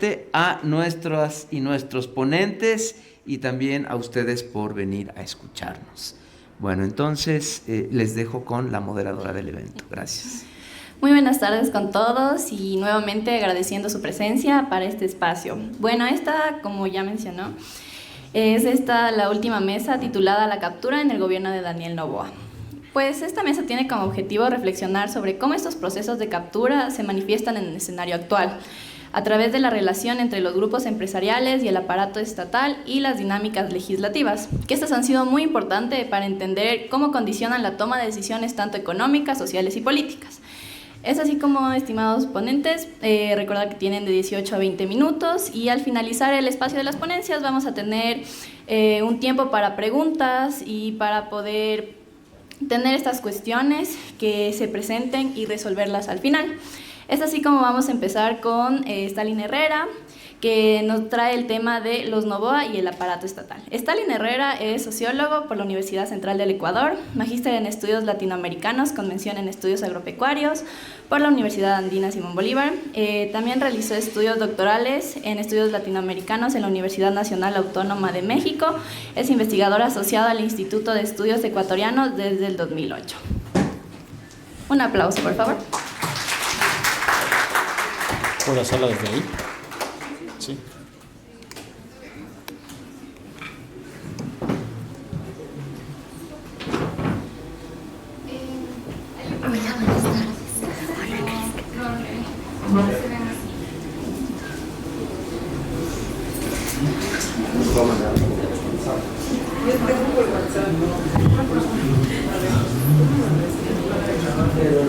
nuevamente a nuestras y nuestros ponentes y también a ustedes por venir a escucharnos. Bueno, entonces les dejo con la moderadora del evento. Gracias. Muy buenas tardes con todos y nuevamente agradeciendo su presencia para este espacio. Bueno, esta, como ya mencionó, es la última mesa titulada La captura en el gobierno de Daniel Noboa. Pues esta mesa tiene como objetivo reflexionar sobre cómo estos procesos de captura se manifiestan en el escenario actual, a través de la relación entre los grupos empresariales y el aparato estatal y las dinámicas legislativas, que estas han sido muy importantes para entender cómo condicionan la toma de decisiones tanto económicas, sociales y políticas. Es así como, estimados ponentes, recordar que tienen de 18 a 20 minutos y al finalizar el espacio de las ponencias vamos a tener un tiempo para preguntas y para poder tener estas cuestiones que se presenten y resolverlas al final. Es así como vamos a empezar con Stalin Herrera, que nos trae el tema de los Noboa y el aparato estatal. Stalin Herrera es sociólogo por la Universidad Central del Ecuador, magíster en estudios latinoamericanos con mención en estudios agropecuarios por la Universidad Andina Simón Bolívar. También realizó estudios doctorales en estudios latinoamericanos en la Universidad Nacional Autónoma de México. Es investigador asociado al Instituto de Estudios Ecuatorianos desde el 2008. Un aplauso, por favor. ¿Puedo hacerlo desde ahí? Sí. Hola,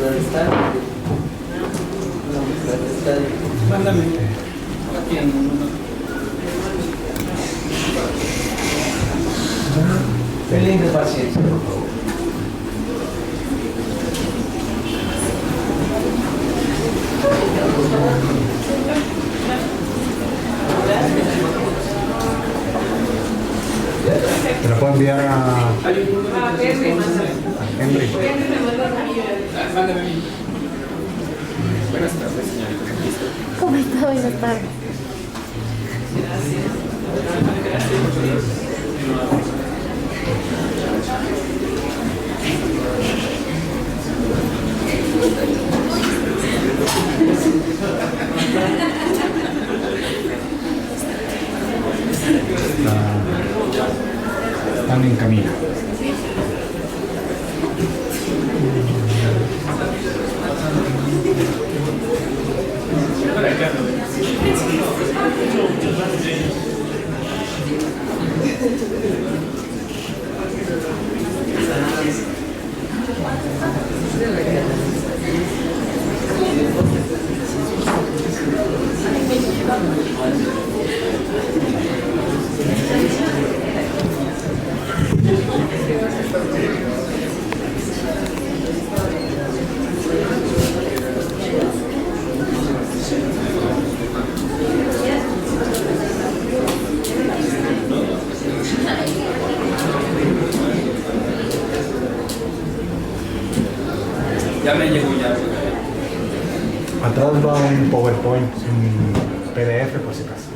buenas tardes. Mándame. Pelín de paciencia, por favor. Te lo puedo enviar a Henry. Mándame a mí. Buenas tardes, señorita. ¿Cómo está? Buenas tardes. Están en camino. Ya me llegó ya. Atrás va un PowerPoint, un PDF por si acaso.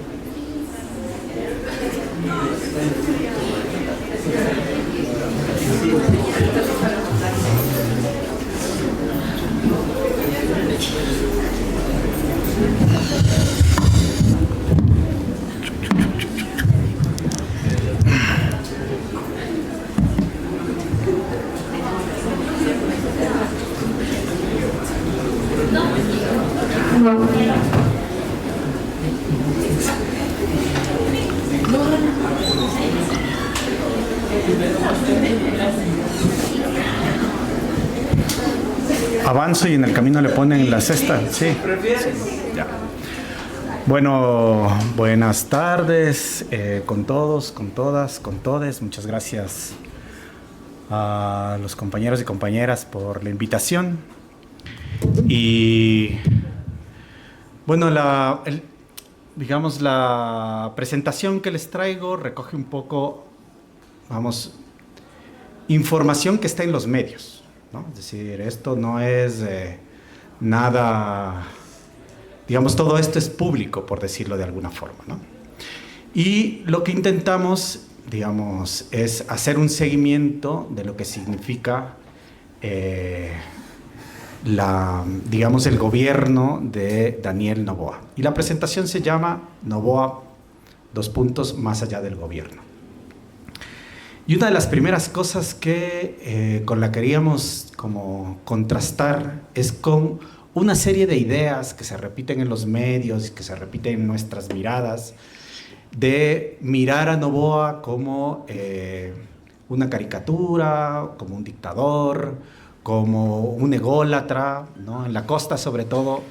Avanzo y en el camino le ponen la cesta. Sí. Ya. Bueno, buenas tardes con todos, con todas, con todes. Muchas gracias a los compañeros y compañeras por la invitación. Y bueno, digamos, la presentación que les traigo recoge un poco, vamos, información que está en los medios, ¿no? Es decir, esto no es nada digamos, todo esto es público, por decirlo de alguna forma, ¿no? Y lo que intentamos, digamos, es hacer un seguimiento de lo que significa digamos, el gobierno de Daniel Noboa. Y la presentación se llama Noboa, más allá del gobierno. Y una de las primeras cosas que con la queríamos como contrastar es con una serie de ideas que se repiten en los medios, que se repiten en nuestras miradas, de mirar a Noboa como una caricatura, como un dictador, como un ególatra, ¿no? En la costa, sobre todo,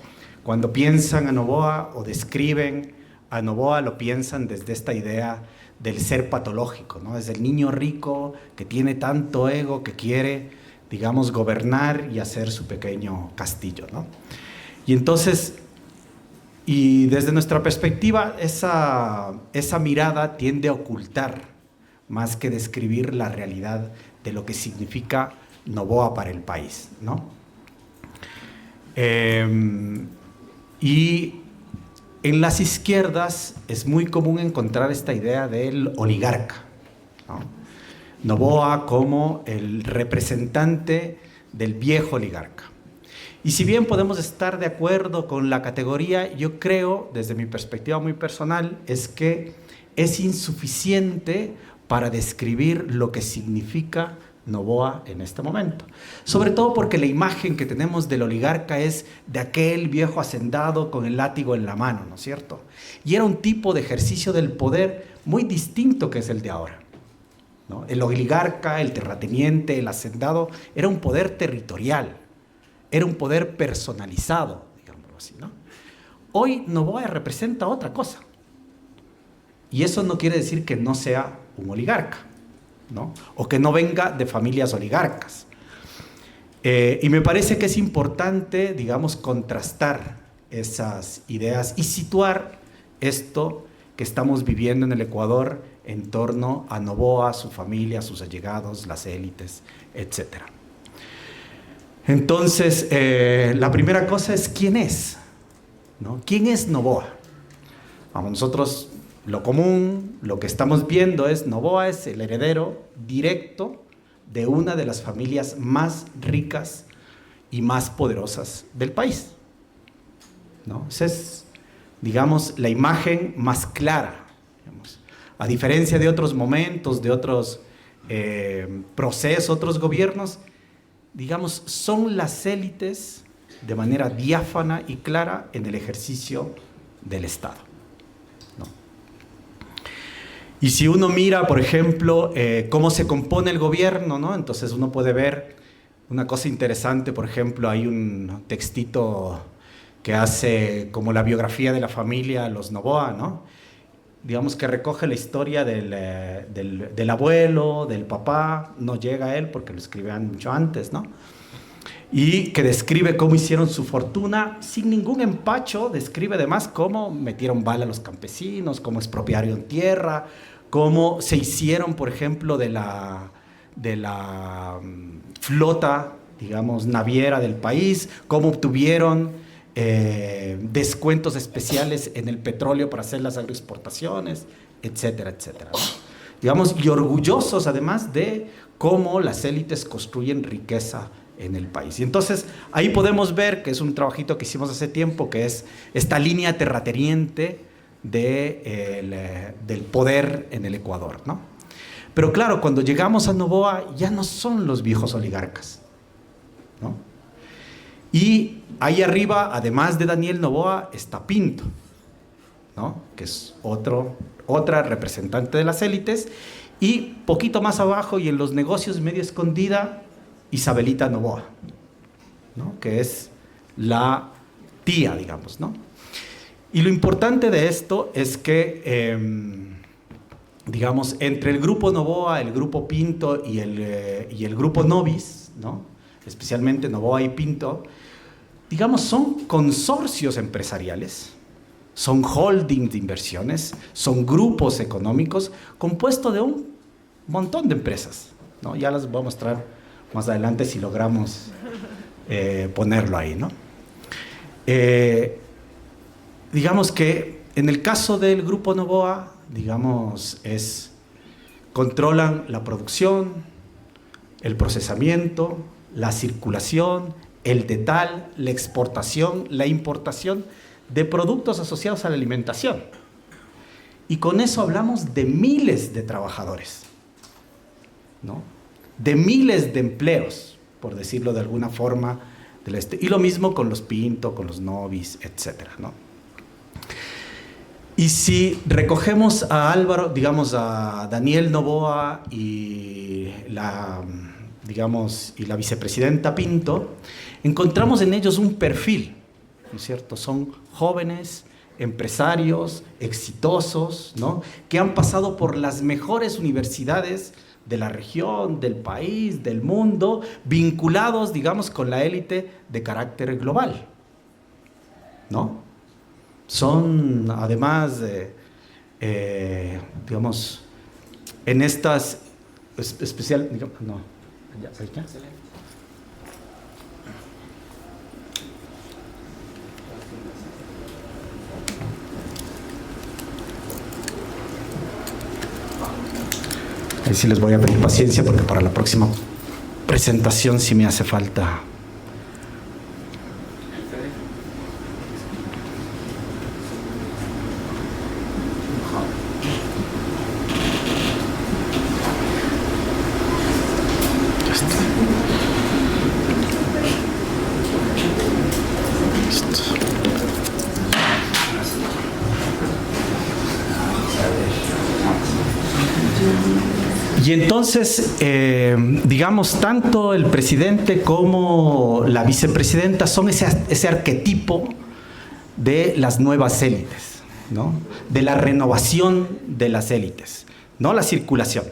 cuando piensan a Noboa o describen a Noboa, lo piensan desde esta idea del ser patológico, ¿no? Desde el niño rico que tiene tanto ego que quiere, digamos, gobernar y hacer su pequeño castillo, ¿no? Y entonces, y desde nuestra perspectiva, esa mirada tiende a ocultar más que describir la realidad de lo que significa Noboa para el país, ¿no? Y en las izquierdas es muy común encontrar esta idea del oligarca, ¿no? Noboa como el representante del viejo oligarca. Y si bien podemos estar de acuerdo con la categoría, yo creo, desde mi perspectiva muy personal, es que es insuficiente para describir lo que significa Noboa en este momento. Sobre todo porque la imagen que tenemos del oligarca es de aquel viejo hacendado con el látigo en la mano, ¿no es cierto? Y era un tipo de ejercicio del poder muy distinto que es el de ahora, ¿no? El oligarca, el terrateniente, el hacendado, era un poder territorial, era un poder personalizado, digámoslo así, ¿no? Hoy Noboa representa otra cosa. Y eso no quiere decir que no sea un oligarca, ¿no? O que no venga de familias oligarcas. Y me parece que es importante, digamos, contrastar esas ideas y situar esto que estamos viviendo en el Ecuador en torno a Noboa, su familia, sus allegados, las élites, etc. Entonces, la primera cosa es ¿quién es? ¿No? ¿Quién es Noboa? Vamos, nosotros, lo común, lo que estamos viendo es Noboa es el heredero directo de una de las familias más ricas y más poderosas del país, ¿no? Esa es, digamos, la imagen más clara, digamos. A diferencia de otros momentos, de otros procesos, otros gobiernos, digamos, son las élites de manera diáfana y clara en el ejercicio del Estado. Y si uno mira, por ejemplo, cómo se compone el gobierno, ¿no? Entonces uno puede ver una cosa interesante. Por ejemplo, hay un textito que hace como la biografía de la familia, los Noboa, ¿no? Digamos que recoge la historia del abuelo, del papá, no llega a él porque lo escribían mucho antes, ¿no? Y que describe cómo hicieron su fortuna sin ningún empacho, describe además cómo metieron bala a los campesinos, cómo expropiaron tierra, cómo se hicieron, por ejemplo, de la flota, digamos, naviera del país, cómo obtuvieron descuentos especiales en el petróleo para hacer las agroexportaciones, etcétera, etcétera, ¿no? Digamos, y orgullosos además de cómo las élites construyen riqueza en el país. Y entonces ahí podemos ver que es un trabajito que hicimos hace tiempo, que es esta línea terrateniente del poder en el Ecuador, ¿no? Pero claro, cuando llegamos a Noboa ya no son los viejos oligarcas, ¿no? Y ahí arriba, además de Daniel Noboa, está Pinto, ¿no? Que es otra representante de las élites, y poquito más abajo y en los negocios medio escondida, Isabelita Noboa, ¿no? Que es la tía, digamos, ¿no? Y lo importante de esto es que, digamos, entre el grupo Noboa, el grupo Pinto y el grupo Novis, ¿no? Especialmente Noboa y Pinto, digamos, son consorcios empresariales, son holdings de inversiones, son grupos económicos compuestos de un montón de empresas, ¿no? Ya las voy a mostrar más adelante si logramos ponerlo ahí, ¿no? digamos que en el caso del Grupo Noboa, digamos, controlan la producción, el procesamiento, la circulación, el detal, la exportación, la importación de productos asociados a la alimentación. Y con eso hablamos de miles de trabajadores, ¿no? De miles de empleos, por decirlo de alguna forma. Y lo mismo con los Pinto, con los Novis, etcétera, ¿no? Y si recogemos a Álvaro, digamos a Daniel Noboa y la vicepresidenta Pinto, encontramos en ellos un perfil, ¿no es cierto? Son jóvenes, empresarios, exitosos, ¿no? Que han pasado por las mejores universidades de la región, del país, del mundo, vinculados, digamos, con la élite de carácter global, ¿no? Son, además, digamos, en estas especial, digamos, no, ya, ¿sabes qué? Ahí sí les voy a pedir paciencia porque para la próxima presentación sí me hace falta. Y entonces, digamos, tanto el presidente como la vicepresidenta son ese arquetipo de las nuevas élites, ¿no? De la renovación de las élites, no la circulación,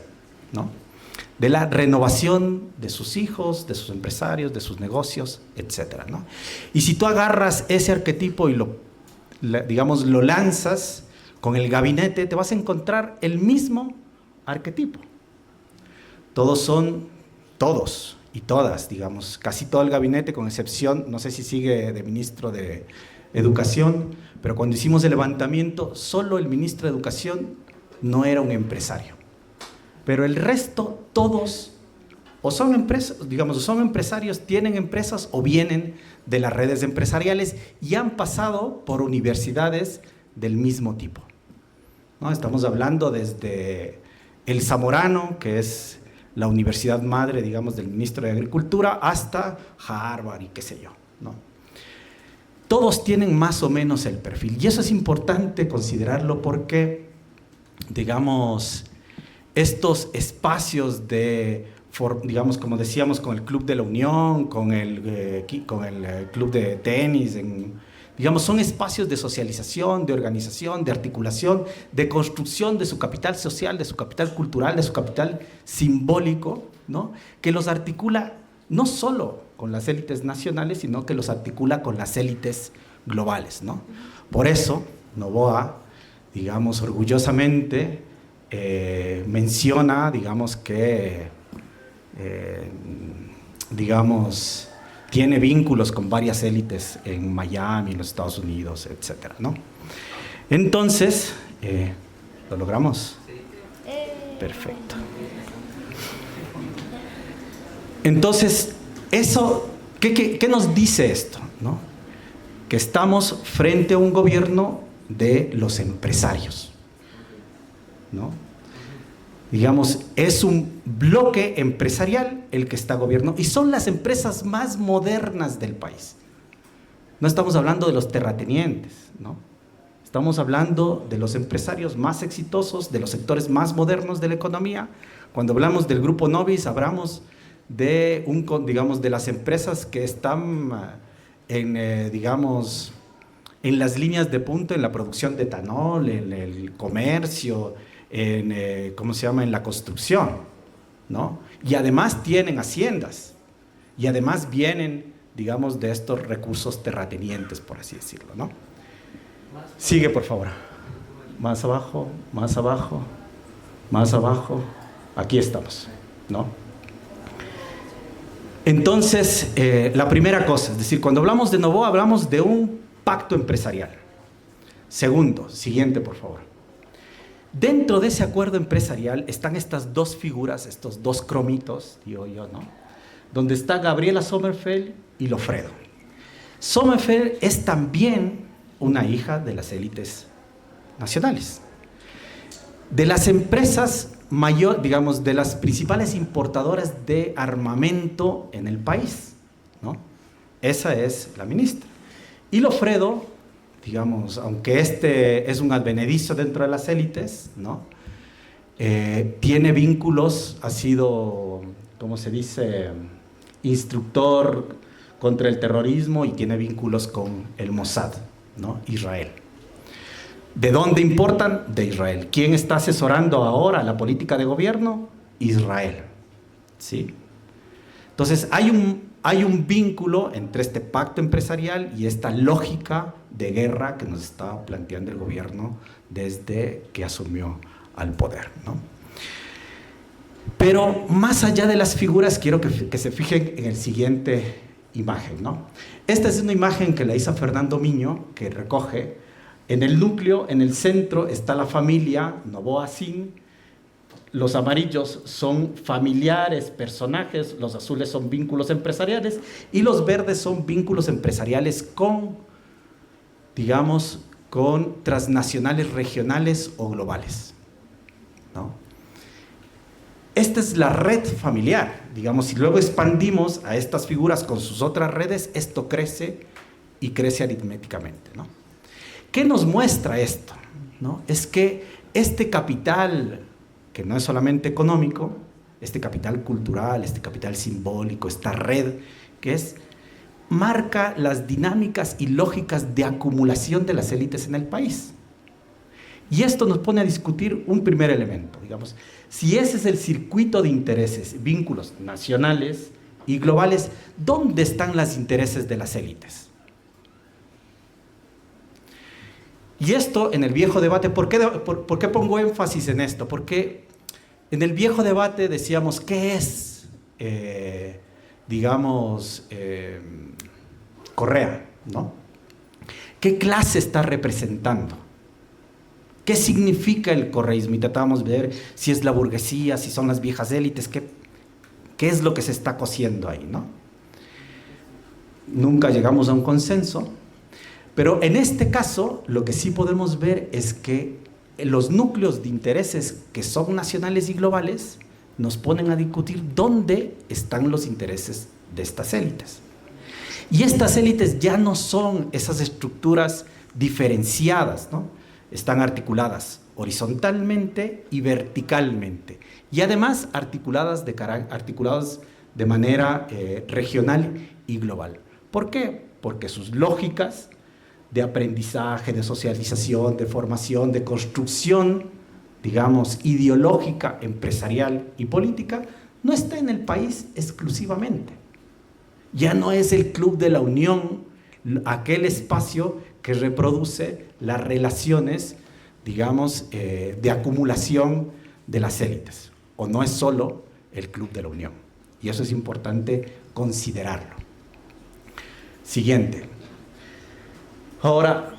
¿no? De la renovación de sus hijos, de sus empresarios, de sus negocios, etcétera, ¿no? Y si tú agarras ese arquetipo y lo lanzas con el gabinete, te vas a encontrar el mismo arquetipo. Todos y todas, digamos, casi todo el gabinete, con excepción, no sé si sigue de ministro de Educación, pero cuando hicimos el levantamiento, solo el ministro de Educación no era un empresario. Pero el resto, todos, o son empresarios, tienen empresas o vienen de las redes empresariales y han pasado por universidades del mismo tipo, ¿no? Estamos hablando desde el Zamorano, que es la universidad madre, digamos, del ministro de Agricultura, hasta Harvard y qué sé yo, ¿no? Todos tienen más o menos el perfil. Y eso es importante considerarlo porque, digamos, estos espacios digamos, como decíamos, con el Club de la Unión, con el Club de Tenis, digamos, son espacios de socialización, de organización, de articulación, de construcción de su capital social, de su capital cultural, de su capital simbólico, ¿no? Que los articula no solo con las élites nacionales, sino que los articula con las élites globales, ¿no? Por eso, Noboa, digamos, orgullosamente menciona, digamos, que, digamos, tiene vínculos con varias élites en Miami, en los Estados Unidos, etcétera, ¿no? Entonces, ¿lo logramos? Perfecto. Entonces, eso, ¿qué nos dice esto, no? Que estamos frente a un gobierno de los empresarios, ¿no? Digamos, es un bloque empresarial el que está gobernando y son las empresas más modernas del país. No estamos hablando de los terratenientes, ¿no? Estamos hablando de los empresarios más exitosos, de los sectores más modernos de la economía. Cuando hablamos del Grupo Novis, hablamos de las empresas que están digamos, en las líneas de punta en la producción de etanol, en el comercio, en la construcción, ¿no? Y además tienen haciendas, y además vienen, digamos, de estos recursos terratenientes, por así decirlo, ¿no? Sigue, por favor. Más abajo, más abajo, más abajo. Aquí estamos, ¿no? Entonces, la primera cosa, es decir, cuando hablamos de Noboa, hablamos de un pacto empresarial. Segundo, siguiente por favor. Dentro de ese acuerdo empresarial están estas dos figuras, estos dos cromitos, digo yo, ¿no? Donde está Gabriela Sommerfeld y Loffredo. Sommerfeld es también una hija de las élites nacionales. De las empresas mayor, digamos, de las principales importadoras de armamento en el país, ¿no? Esa es la ministra. Y Loffredo, digamos, aunque este es un advenedizo dentro de las élites, ¿no? Tiene vínculos, ha sido, ¿cómo se dice?, instructor contra el terrorismo y tiene vínculos con el Mossad, ¿no? Israel. ¿De dónde importan? De Israel. ¿Quién está asesorando ahora la política de gobierno? Israel. ¿Sí? Entonces, hay un vínculo entre este pacto empresarial y esta lógica de guerra que nos está planteando el gobierno desde que asumió al poder, ¿no? Pero más allá de las figuras, quiero que se fijen en el siguiente imagen, ¿no? Esta es una imagen que la hizo Fernando Miño, que recoge en el núcleo, en el centro, está la familia Noboa Sin. Los amarillos son familiares, personajes, los azules son vínculos empresariales y los verdes son vínculos empresariales con, digamos, con transnacionales regionales o globales, ¿no? Esta es la red familiar, digamos, si luego expandimos a estas figuras con sus otras redes, esto crece y crece aritméticamente, ¿no? ¿Qué nos muestra esto? ¿No? Es que este capital, que no es solamente económico, este capital cultural, este capital simbólico, esta red, marca las dinámicas y lógicas de acumulación de las élites en el país. Y esto nos pone a discutir un primer elemento, digamos, si ese es el circuito de intereses, vínculos nacionales y globales, ¿dónde están los intereses de las élites? Y esto en el viejo debate, ¿por qué pongo énfasis en esto? Porque en el viejo debate decíamos, ¿qué es, Correa, ¿no? ¿Qué clase está representando? ¿Qué significa el correísmo? Y tratábamos de ver si es la burguesía, si son las viejas élites, qué es lo que se está cociendo ahí, ¿no? Nunca llegamos a un consenso, pero en este caso lo que sí podemos ver es que los núcleos de intereses que son nacionales y globales nos ponen a discutir dónde están los intereses de estas élites. Y estas élites ya no son esas estructuras diferenciadas, ¿no? Están articuladas horizontalmente y verticalmente, y además articuladas de manera regional y global. ¿Por qué? Porque sus lógicas de aprendizaje, de socialización, de formación, de construcción, digamos, ideológica, empresarial y política, no está en el país exclusivamente. Ya no es el Club de la Unión, aquel espacio que reproduce las relaciones, digamos, de acumulación de las élites, o no es solo el Club de la Unión. Y eso es importante considerarlo. Siguiente. Ahora,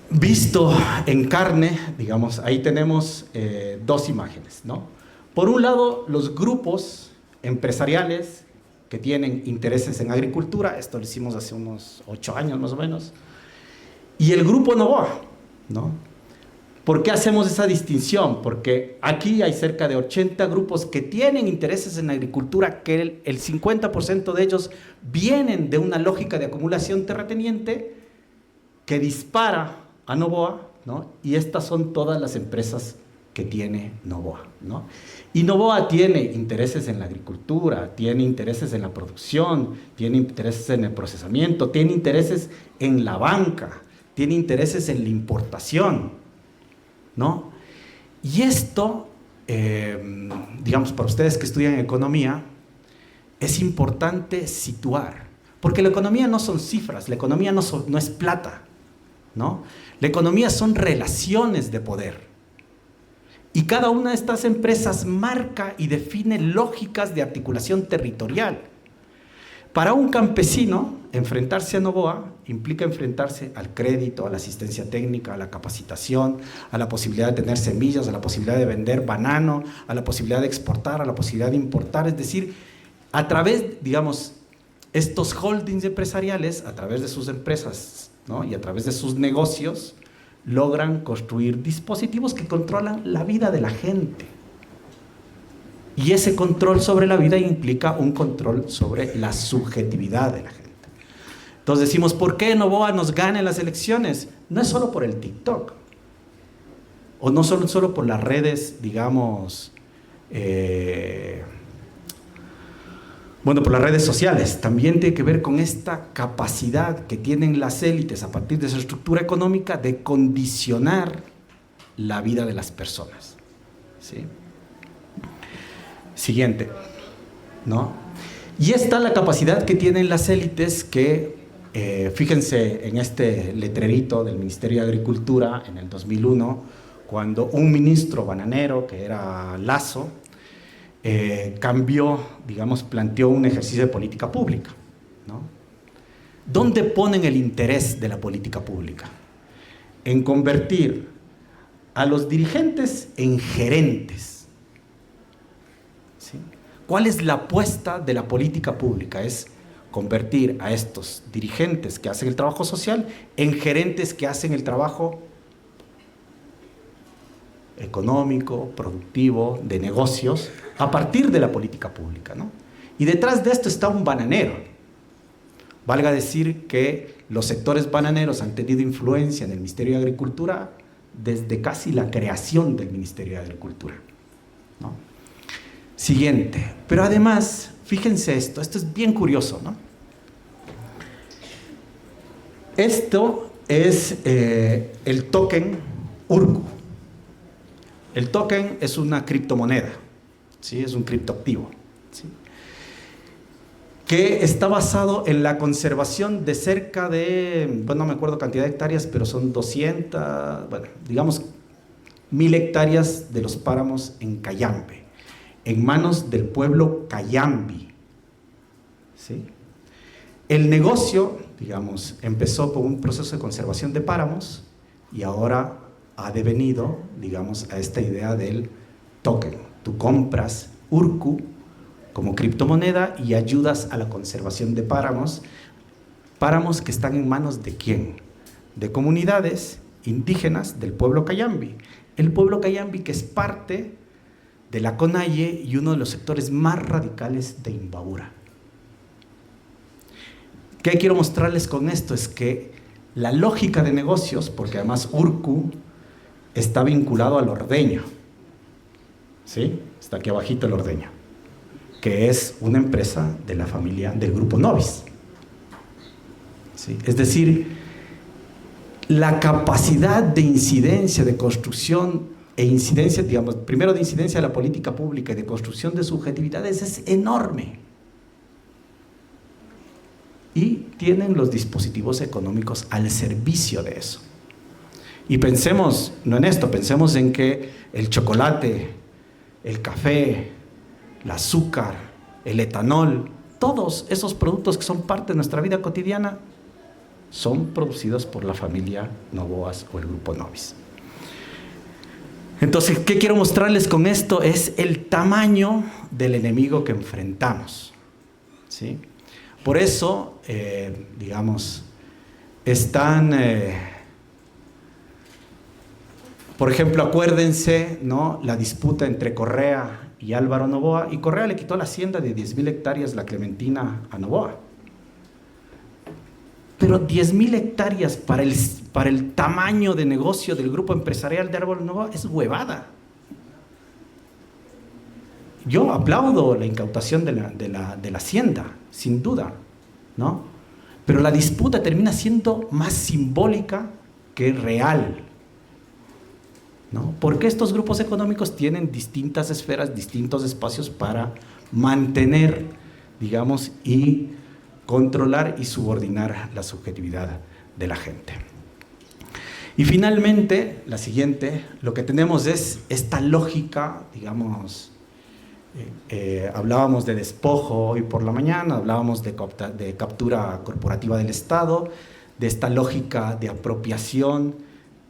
visto en carne, digamos, ahí tenemos dos imágenes, ¿no? Por un lado, los grupos empresariales que tienen intereses en agricultura, esto lo hicimos hace unos 8 años más o menos, y el grupo Noboa, ¿no? ¿Por qué hacemos esa distinción? Porque aquí hay cerca de 80 grupos que tienen intereses en agricultura, que el 50% de ellos vienen de una lógica de acumulación terrateniente que dispara a Noboa, ¿no? Y estas son todas las empresas que tiene Noboa, ¿no? Y Noboa tiene intereses en la agricultura, tiene intereses en la producción, tiene intereses en el procesamiento, tiene intereses en la banca, tiene intereses en la importación, ¿no? Y esto, digamos, para ustedes que estudian economía, es importante situar, porque la economía no son cifras, la economía no es plata, ¿no? La economía son relaciones de poder. Y cada una de estas empresas marca y define lógicas de articulación territorial. Para un campesino, enfrentarse a Novoa implica enfrentarse al crédito, a la asistencia técnica, a la capacitación, a la posibilidad de tener semillas, a la posibilidad de vender banano, a la posibilidad de exportar, a la posibilidad de importar. Es decir, a través, digamos, estos holdings empresariales, a través de sus empresas, ¿no?, y a través de sus negocios, logran construir dispositivos que controlan la vida de la gente. Y ese control sobre la vida implica un control sobre la subjetividad de la gente. Entonces decimos, ¿por qué Novoa nos gana en las elecciones? No es solo por el TikTok, o no solo por las redes, digamos, por las redes sociales. También tiene que ver con esta capacidad que tienen las élites a partir de su estructura económica de condicionar la vida de las personas. ¿Sí? Siguiente, ¿no? Y esta es la capacidad que tienen las élites que, fíjense en este letrerito del Ministerio de Agricultura en el 2001, cuando un ministro bananero, que era Lasso, cambió, digamos, planteó un ejercicio de política pública, ¿no? ¿Dónde ponen el interés de la política pública? En convertir a los dirigentes en gerentes. ¿Sí? ¿Cuál es la apuesta de la política pública? Es convertir a estos dirigentes que hacen el trabajo social en gerentes que hacen el trabajo económico, productivo, de negocios, a partir de la política pública, ¿no? Y detrás de esto está un bananero. Valga decir que los sectores bananeros han tenido influencia en el Ministerio de Agricultura desde casi la creación del Ministerio de Agricultura, ¿no? Siguiente. Pero además, fíjense esto es bien curioso, ¿no? Esto es el token Urku. El token es una criptomoneda, ¿sí? Es un criptoactivo, ¿sí?, que está basado en la conservación de cerca de, no me acuerdo cantidad de hectáreas, pero son 200, digamos 1000 hectáreas de los páramos en Cayambe, en manos del pueblo Cayambi, ¿sí? El negocio, digamos, empezó con un proceso de conservación de páramos y ahora ha devenido, digamos, a esta idea del token. Tú compras Urku como criptomoneda y ayudas a la conservación de páramos que están en manos ¿de quién? De comunidades indígenas del pueblo Cayambi. El pueblo Cayambi, que es parte de la CONAIE y uno de los sectores más radicales de Imbabura. ¿Qué quiero mostrarles con esto? Es que la lógica de negocios, porque además Urku está vinculado al ordeño, ¿sí? Está aquí abajito el ordeño, que es una empresa de la familia del grupo Novis, ¿sí? Es decir, la capacidad de incidencia, de construcción e incidencia, digamos, primero de incidencia de la política pública y de construcción de subjetividades es enorme. Y tienen los dispositivos económicos al servicio de eso. Y pensemos, no en esto, pensemos en que el chocolate, el café, el azúcar, el etanol, todos esos productos que son parte de nuestra vida cotidiana son producidos por la familia Novoas o el grupo Novis. Entonces, ¿qué quiero mostrarles con esto? Es el tamaño del enemigo que enfrentamos, ¿sí? Por eso, digamos, están, por ejemplo, acuérdense, ¿no?, la disputa entre Correa y Álvaro Noboa, y Correa le quitó la hacienda de 10.000 hectáreas, la Clementina, a Noboa. Pero 10.000 hectáreas para el tamaño de negocio del grupo empresarial de Álvaro Noboa es huevada. Yo aplaudo la incautación de la hacienda, sin duda, ¿no? Pero la disputa termina siendo más simbólica que real, ¿no? Porque estos grupos económicos tienen distintas esferas, distintos espacios para mantener, digamos, y controlar y subordinar la subjetividad de la gente. Y finalmente, la siguiente, lo que tenemos es esta lógica, digamos, Hablábamos de despojo hoy por la mañana, hablábamos de captura corporativa del Estado, de esta lógica de apropiación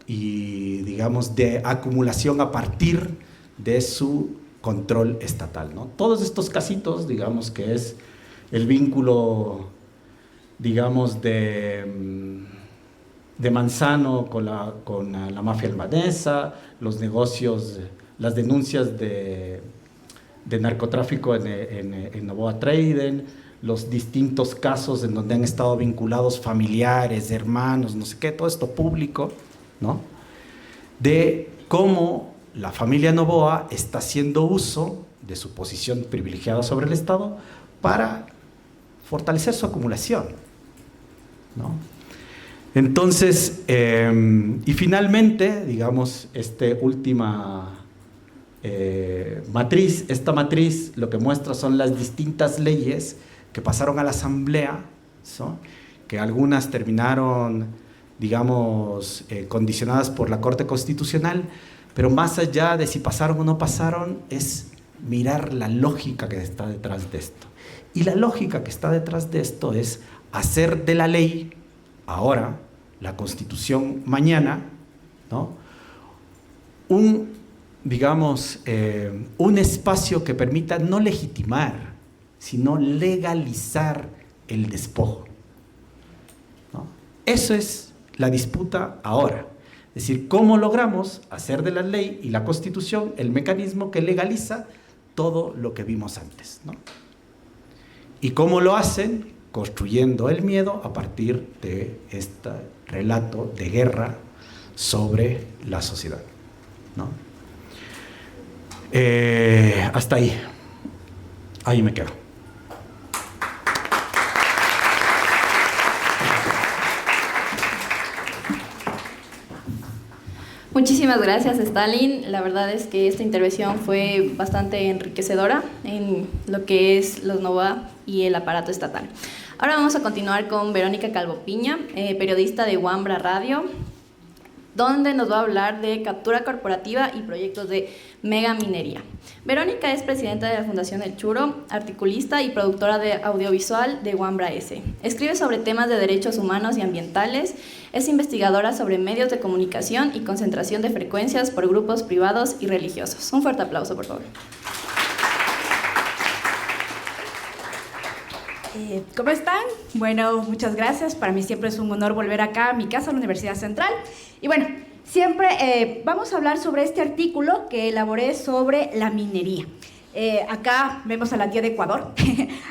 y, digamos, de acumulación a partir de su control estatal, ¿no? Todos estos casitos, digamos, que es el vínculo, digamos, de Manzano con la mafia albanesa, los negocios, las denuncias de narcotráfico en Noboa Trading, los distintos casos en donde han estado vinculados familiares, hermanos, no sé qué, todo esto público, ¿no? De cómo la familia Noboa está haciendo uso de su posición privilegiada sobre el Estado para fortalecer su acumulación, ¿no? Entonces, y finalmente, digamos, esta matriz lo que muestra son las distintas leyes que pasaron a la Asamblea, ¿so? Que algunas terminaron, digamos, condicionadas por la Corte Constitucional, pero más allá de si pasaron o no pasaron, es mirar la lógica que está detrás de esto. Y la lógica que está detrás de esto es hacer de la ley, ahora, la Constitución mañana, ¿no? Un espacio que permita no legitimar, sino legalizar el despojo, ¿no? Eso es la disputa ahora. Es decir, ¿cómo logramos hacer de la ley y la Constitución el mecanismo que legaliza todo lo que vimos antes, ¿no? ¿Y cómo lo hacen? Construyendo el miedo a partir de este relato de guerra sobre la sociedad, ¿no? Hasta ahí. Ahí me quedo. Muchísimas gracias, Stalin. La verdad es que esta intervención fue bastante enriquecedora en lo que es los Noboa y el aparato estatal. Ahora vamos a continuar con Verónica Calvo Piña, periodista de Wambra Radio, donde nos va a hablar de captura corporativa y proyectos de megaminería. Verónica es presidenta de la Fundación El Churo, articulista y productora de audiovisual de Wambra S. Escribe sobre temas de derechos humanos y ambientales, es investigadora sobre medios de comunicación y concentración de frecuencias por grupos privados y religiosos. Un fuerte aplauso, por favor. ¿Cómo están? Bueno, muchas gracias. Para mí siempre es un honor volver acá a mi casa, a la Universidad Central. Y bueno, siempre vamos a hablar sobre este artículo que elaboré sobre la minería. Acá vemos a la tía de Ecuador,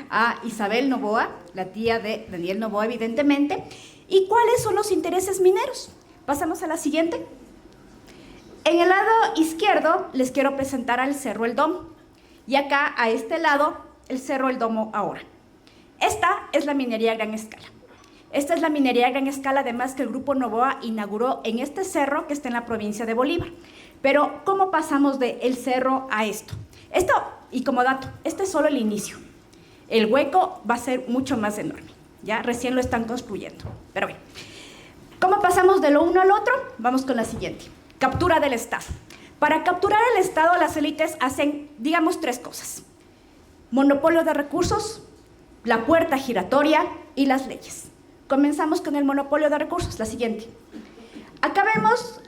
a Isabel Noboa, la tía de Daniel Noboa, evidentemente. ¿Y cuáles son los intereses mineros? Pasamos a la siguiente. En el lado izquierdo les quiero presentar al Cerro El Domo. Y acá, a este lado, el Cerro El Domo ahora. Esta es la minería a gran escala. Esta es la minería a gran escala, además, que el Grupo Noboa inauguró en este cerro que está en la provincia de Bolívar. Pero, ¿cómo pasamos del cerro a esto? Esto, y como dato, este es solo el inicio. El hueco va a ser mucho más enorme. Ya recién lo están construyendo. Pero bien, ¿cómo pasamos de lo uno al otro? Vamos con la siguiente. Captura del Estado. Para capturar el Estado, las élites hacen, digamos, tres cosas. Monopolio de recursos, la puerta giratoria y las leyes. Comenzamos con el monopolio de recursos, la siguiente. Acá vemos,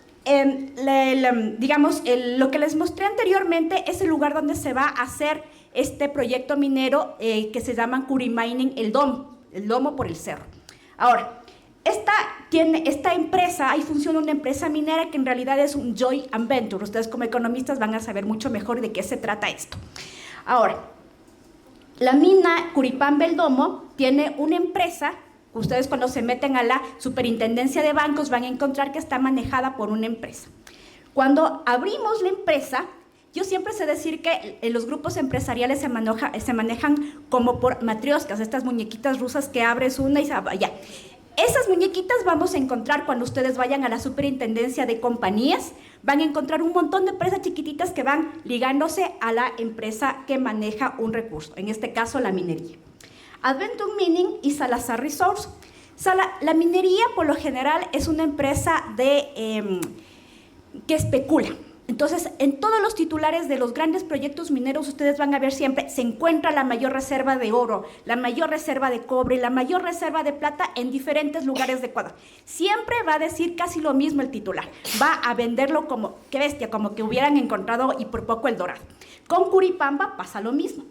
lo que les mostré anteriormente es el lugar donde se va a hacer este proyecto minero que se llama Curimining El Domo por el cerro. Ahora, esta empresa, ahí funciona una empresa minera que en realidad es un joint venture. Ustedes como economistas van a saber mucho mejor de qué se trata esto. Ahora, la mina Curipamba El Domo tiene una empresa. Ustedes cuando se meten a la superintendencia de bancos van a encontrar que está manejada por una empresa. Cuando abrimos la empresa, yo siempre sé decir que los grupos empresariales se manejan como por matrioscas, estas muñequitas rusas que abres una y se va, ya. Esas muñequitas vamos a encontrar cuando ustedes vayan a la superintendencia de compañías, van a encontrar un montón de empresas chiquititas que van ligándose a la empresa que maneja un recurso, en este caso la minería. Adventum Mining y Salazar Resource. La minería por lo general es una empresa que especula. Entonces, en todos los titulares de los grandes proyectos mineros, ustedes van a ver siempre, se encuentra la mayor reserva de oro, la mayor reserva de cobre, la mayor reserva de plata en diferentes lugares de Ecuador. Siempre va a decir casi lo mismo el titular. Va a venderlo como, qué bestia, como que hubieran encontrado y por poco el dorado. Con Curipamba pasa lo mismo.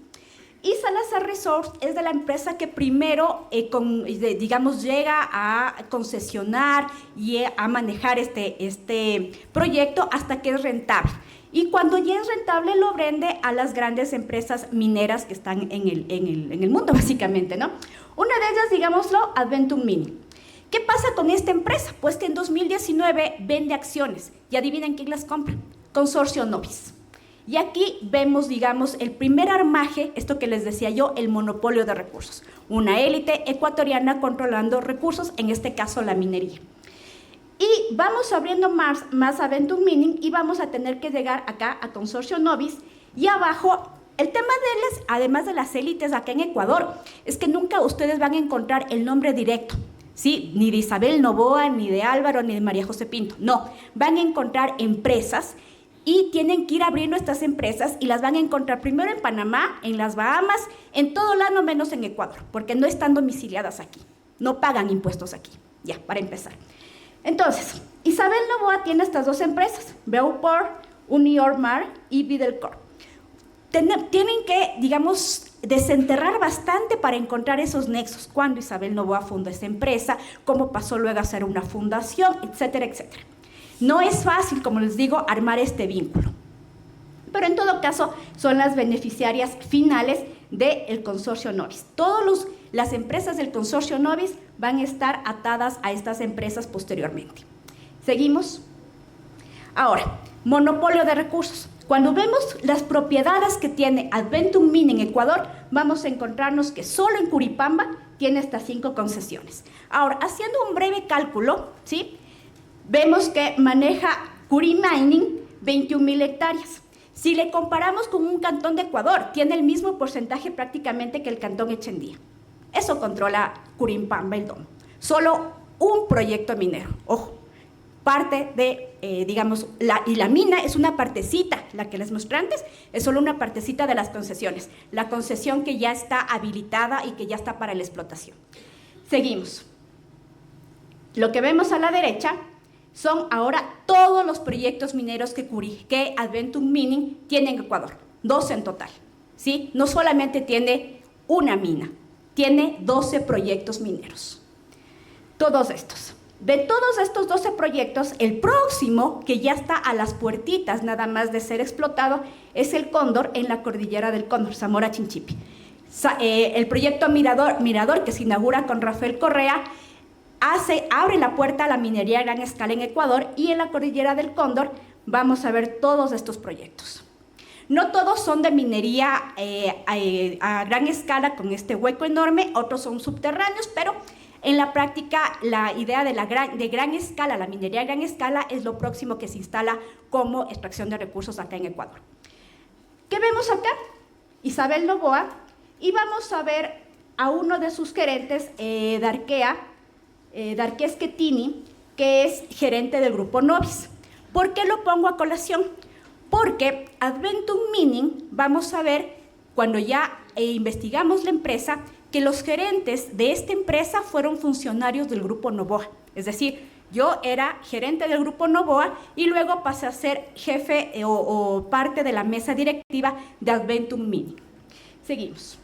Y Salazar Resources es de la empresa que primero, digamos, llega a concesionar y a manejar este proyecto hasta que es rentable. Y cuando ya es rentable, lo vende a las grandes empresas mineras que están en el mundo, básicamente, ¿no? Una de ellas, digámoslo, Adventum Mining. ¿Qué pasa con esta empresa? Pues que en 2019 vende acciones. Y adivinen quién las compra. Consorcio Novis. Y aquí vemos, digamos, el primer armaje, esto que les decía yo, el monopolio de recursos. Una élite ecuatoriana controlando recursos, en este caso la minería. Y vamos abriendo más Adventum Mining y vamos a tener que llegar acá a Consorcio Novis. Y abajo, el tema de las, además de las élites acá en Ecuador, es que nunca ustedes van a encontrar el nombre directo, ¿sí? Ni de Isabel Noboa, ni de Álvaro, ni de María José Pinto. No, van a encontrar empresas y tienen que ir abriendo estas empresas y las van a encontrar primero en Panamá, en las Bahamas, en todo lado menos en Ecuador, porque no están domiciliadas aquí, no pagan impuestos aquí, ya, para empezar. Entonces, Isabel Noboa tiene estas dos empresas, Beuport, Uniormar y Videlcorp. Tienen que, digamos, desenterrar bastante para encontrar esos nexos, cuando Isabel Noboa funda esa empresa, cómo pasó luego a ser una fundación, etcétera, etcétera. No es fácil, como les digo, armar este vínculo. Pero en todo caso, son las beneficiarias finales del Consorcio Novis. Todas las empresas del Consorcio Novis van a estar atadas a estas empresas posteriormente. ¿Seguimos? Ahora, monopolio de recursos. Cuando vemos las propiedades que tiene Adventum Mining en Ecuador, vamos a encontrarnos que solo en Curipamba tiene estas 5 concesiones. Ahora, haciendo un breve cálculo, ¿sí?, vemos que maneja Curimining 21,000 hectáreas. Si le comparamos con un cantón de Ecuador, tiene el mismo porcentaje prácticamente que el cantón Echendía. Eso controla Curipamba, el domo. Solo un proyecto minero, ojo. Parte de, digamos, y la mina es una partecita, la que les mostré antes, es solo una partecita de las concesiones. La concesión que ya está habilitada y que ya está para la explotación. Seguimos. Lo que vemos a la derecha son ahora todos los proyectos mineros que Adventum Mining tiene en Ecuador, 12 en total, ¿sí? No solamente tiene una mina, tiene 12 proyectos mineros. Todos estos. De todos estos 12 proyectos, el próximo, que ya está a las puertitas nada más de ser explotado, es el Cóndor en la cordillera del Cóndor, Zamora Chinchipe. El proyecto Mirador, que se inaugura con Rafael Correa, abre la puerta a la minería a gran escala en Ecuador, y en la cordillera del Cóndor vamos a ver todos estos proyectos. No todos son de minería a gran escala con este hueco enorme, otros son subterráneos, pero en la práctica la idea de gran escala, la minería a gran escala, es lo próximo que se instala como extracción de recursos acá en Ecuador. ¿Qué vemos acá? Isabel Noboa, y vamos a ver a uno de sus gerentes, Darqué Schettini, que es gerente del Grupo Novis. ¿Por qué lo pongo a colación? Porque Adventum Mining, vamos a ver, cuando ya investigamos la empresa, que los gerentes de esta empresa fueron funcionarios del Grupo Noboa. Es decir, yo era gerente del Grupo Noboa y luego pasé a ser jefe o parte de la mesa directiva de Adventum Mining. Seguimos.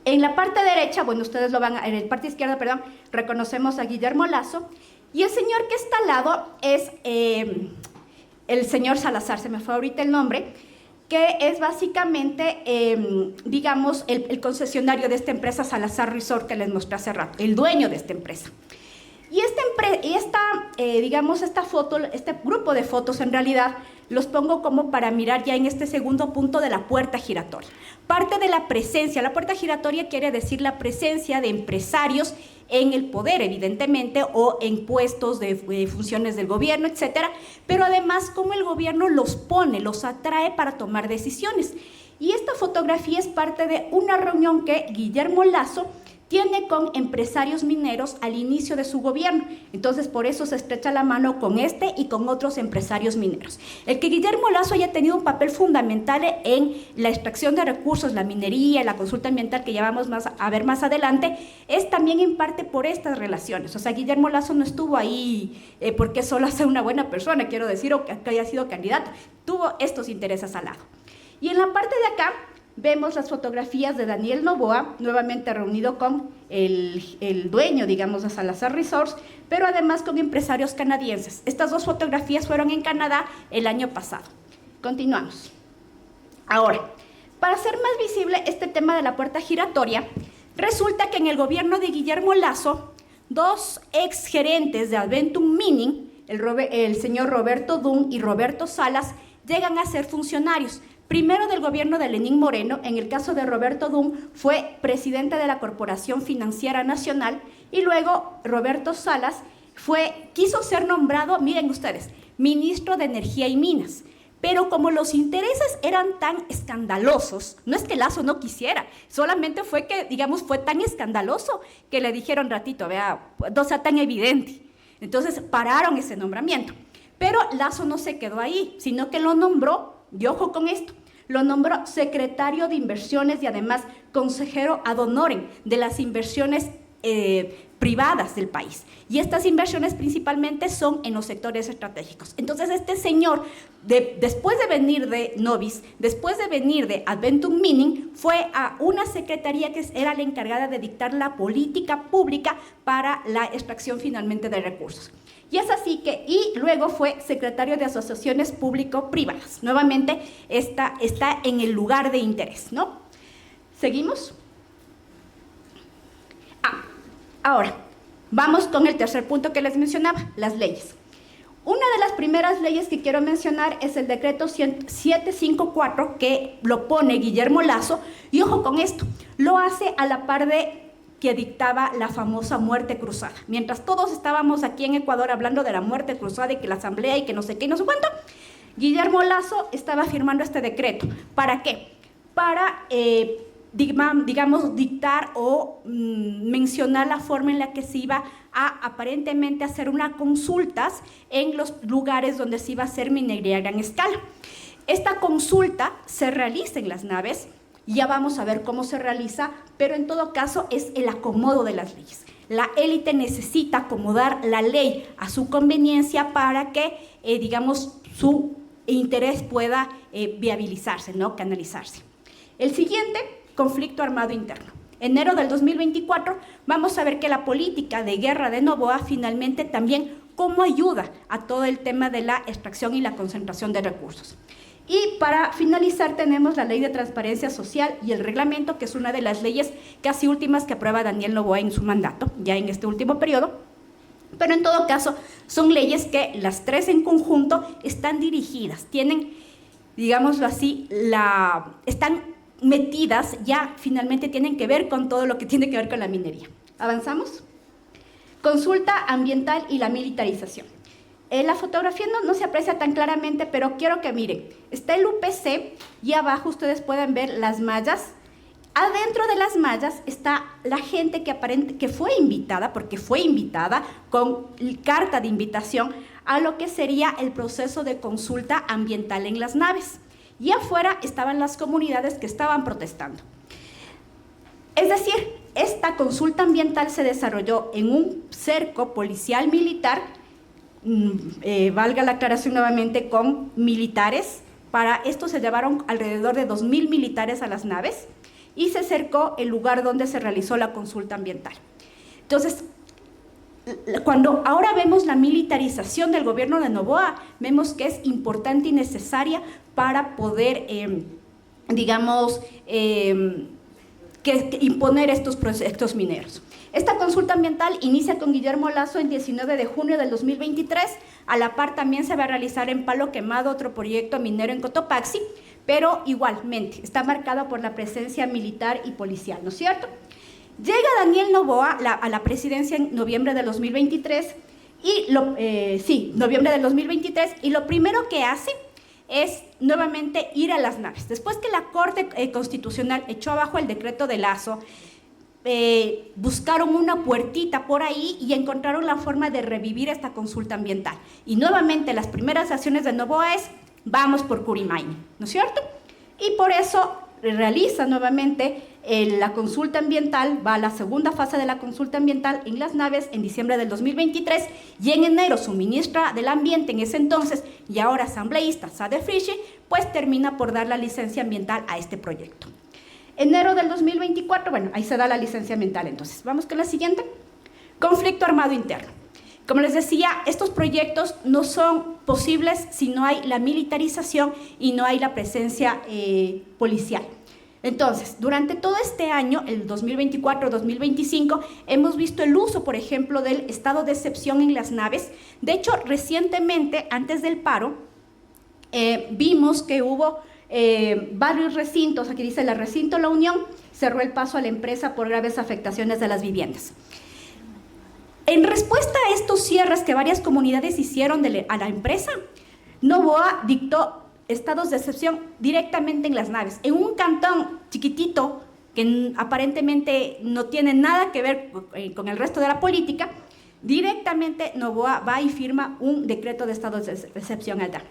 En la parte derecha, bueno, ustedes lo van a, en la parte izquierda, perdón, reconocemos a Guillermo Lazo, y el señor que está al lado es el señor Salazar, se me fue ahorita el nombre, que es básicamente, digamos, el concesionario de esta empresa Salazar Resort que les mostré hace rato, el dueño de esta empresa. Y digamos, esta foto, este grupo de fotos en realidad los pongo como para mirar ya en este segundo punto de la puerta giratoria. Parte de la presencia, la puerta giratoria quiere decir la presencia de empresarios en el poder, evidentemente, o en puestos de funciones del gobierno, etcétera, pero además cómo el gobierno los pone, los atrae para tomar decisiones. Y esta fotografía es parte de una reunión que Guillermo Lazo tiene con empresarios mineros al inicio de su gobierno. Entonces, por eso se estrecha la mano con este y con otros empresarios mineros. El que Guillermo Lasso haya tenido un papel fundamental en la extracción de recursos, la minería, la consulta ambiental que ya vamos a ver más adelante, es también en parte por estas relaciones. O sea, Guillermo Lasso no estuvo ahí porque solo sea una buena persona, quiero decir, o que haya sido candidato. Tuvo estos intereses al lado. Y en la parte de acá, vemos las fotografías de Daniel Noboa, nuevamente reunido con el dueño, digamos, de Salazar Resorts, pero además con empresarios canadienses. Estas dos fotografías fueron en Canadá el año pasado. Continuamos. Ahora, para hacer más visible este tema de la puerta giratoria, resulta que en el gobierno de Guillermo Lasso, dos exgerentes de Adventum Mining, el señor Roberto Dunn y Roberto Salas, llegan a ser funcionarios. Primero del gobierno de Lenín Moreno, en el caso de Roberto Dunn, fue presidente de la Corporación Financiera Nacional, y luego Roberto Salas quiso ser nombrado, miren ustedes, ministro de Energía y Minas. Pero como los intereses eran tan escandalosos, no es que Lasso no quisiera, solamente fue que, digamos, fue tan escandaloso que le dijeron ratito, vea, no sea tan evidente. Entonces pararon ese nombramiento. Pero Lasso no se quedó ahí, sino que lo nombró, y ojo con esto, lo nombró secretario de Inversiones y además consejero ad honorem de las inversiones privadas del país. Y estas inversiones principalmente son en los sectores estratégicos. Entonces este señor, después de venir de Novis, después de venir de Adventum Mining, fue a una secretaría que era la encargada de dictar la política pública para la extracción finalmente de recursos. Y es así que, y luego fue secretario de Asociaciones Público-Privadas. Nuevamente está en el lugar de interés, ¿no? ¿Seguimos? Ahora, vamos con el tercer punto que les mencionaba, las leyes. Una de las primeras leyes que quiero mencionar es el decreto 754, que lo pone Guillermo Lasso, y ojo con esto, lo hace a la par de que dictaba la famosa muerte cruzada. Mientras todos estábamos aquí en Ecuador hablando de la muerte cruzada y que la asamblea y que no sé qué y no sé cuánto, Guillermo Lasso estaba firmando este decreto. ¿Para qué? Para, digamos, dictar o mencionar la forma en la que se iba a aparentemente hacer unas consultas en los lugares donde se iba a hacer minería a gran escala. Esta consulta se realiza en las naves. Ya vamos a ver cómo se realiza, pero en todo caso es el acomodo de las leyes. La élite necesita acomodar la ley a su conveniencia para que, digamos, su interés pueda viabilizarse, ¿no? Canalizarse. El siguiente, conflicto armado interno. Enero del 2024, vamos a ver que la política de guerra de Noboa finalmente también cómo ayuda a todo el tema de la extracción y la concentración de recursos. Y para finalizar tenemos la Ley de Transparencia Social y el reglamento, que es una de las leyes casi últimas que aprueba Daniel Noboa en su mandato, ya en este último periodo. Pero en todo caso son leyes que las tres en conjunto están dirigidas, tienen, digámoslo así, están metidas, ya finalmente tienen que ver con todo lo que tiene que ver con la minería. ¿Avanzamos? Consulta ambiental y la militarización. La fotografía no se aprecia tan claramente, pero quiero que miren. Está el UPC y abajo ustedes pueden ver las mallas. Adentro de las mallas está la gente que fue invitada, porque fue invitada con carta de invitación a lo que sería el proceso de consulta ambiental en las naves. Y afuera estaban las comunidades que estaban protestando. Es decir, esta consulta ambiental se desarrolló en un cerco policial militar, valga la aclaración nuevamente, con militares. Para esto se llevaron alrededor de 2.000 militares a las naves y se cercó el lugar donde se realizó la consulta ambiental. Entonces, cuando ahora vemos la militarización del gobierno de Noboa, vemos que es importante y necesaria para poder, digamos, imponer estos proyectos mineros. Esta consulta ambiental inicia con Guillermo Lasso el 19 de junio del 2023. A la par también se va a realizar en Palo Quemado otro proyecto minero en Cotopaxi, pero igualmente está marcado por la presencia militar y policial, ¿no es cierto? Llega Daniel Noboa a la presidencia en noviembre del 2023 noviembre del 2023, y lo primero que hace es nuevamente ir a las naves. Después que la Corte Constitucional echó abajo el decreto de Lasso, buscaron una puertita por ahí y encontraron la forma de revivir esta consulta ambiental. Y nuevamente las primeras acciones de Noboa es, vamos por Curimaini, ¿no es cierto? Y por eso realiza nuevamente la consulta ambiental, va a la segunda fase de la consulta ambiental en Las Naves en diciembre del 2023 y en enero su ministra del Ambiente en ese entonces y ahora asambleísta, Sade Frischie, pues termina por dar la licencia ambiental a este proyecto. Enero del 2024, bueno, ahí se da la licencia ambiental. Entonces, vamos con la siguiente. Conflicto armado interno. Como les decía, estos proyectos no son posibles si no hay la militarización y no hay la presencia policial. Entonces, durante todo este año, el 2024-2025, hemos visto el uso, por ejemplo, del estado de excepción en Las Naves. De hecho, recientemente, antes del paro, vimos que hubo varios recintos, aquí dice el recinto La Unión, cerró el paso a la empresa por graves afectaciones de las viviendas. En respuesta a estos cierres que varias comunidades hicieron a la empresa, Noboa dictó estados de excepción directamente en Las Naves, en un cantón chiquitito que aparentemente no tiene nada que ver con el resto de la política. Directamente Noboa va y firma un decreto de estado de excepción allá.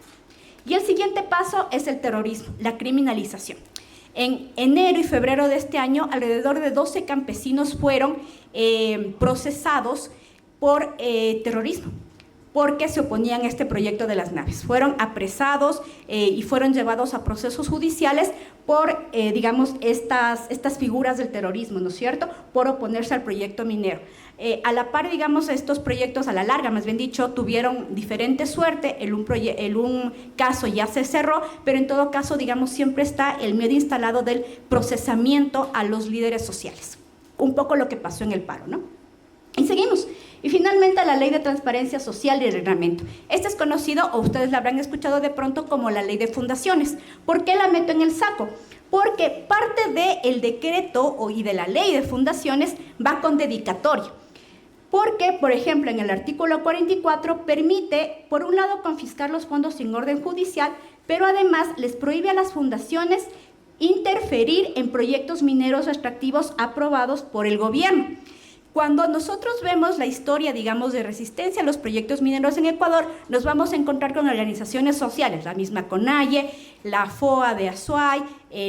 Y el siguiente paso es el terrorismo, la criminalización. En enero y febrero de este año, alrededor de 12 campesinos fueron procesados por terrorismo, porque se oponían a este proyecto de Las Naves. Fueron apresados y fueron llevados a procesos judiciales por, digamos, estas figuras del terrorismo, ¿no es cierto?, por oponerse al proyecto minero. A la par, digamos, estos proyectos, a la larga, más bien dicho, tuvieron diferente suerte. Un caso ya se cerró, pero en todo caso, digamos, siempre está el miedo instalado del procesamiento a los líderes sociales. Un poco lo que pasó en el paro, ¿no? Y seguimos. Y finalmente la Ley de Transparencia Social y el Reglamento. Este es conocido, o ustedes la habrán escuchado de pronto, como la Ley de Fundaciones. ¿Por qué la meto en el saco? Porque parte del decreto y de la Ley de Fundaciones va con dedicatoria. Porque, por ejemplo, en el artículo 44 permite, por un lado, confiscar los fondos sin orden judicial, pero además les prohíbe a las fundaciones interferir en proyectos mineros extractivos aprobados por el gobierno. Cuando nosotros vemos la historia, digamos, de resistencia a los proyectos mineros en Ecuador, nos vamos a encontrar con organizaciones sociales, la misma CONAIE, la FOA de Azuay,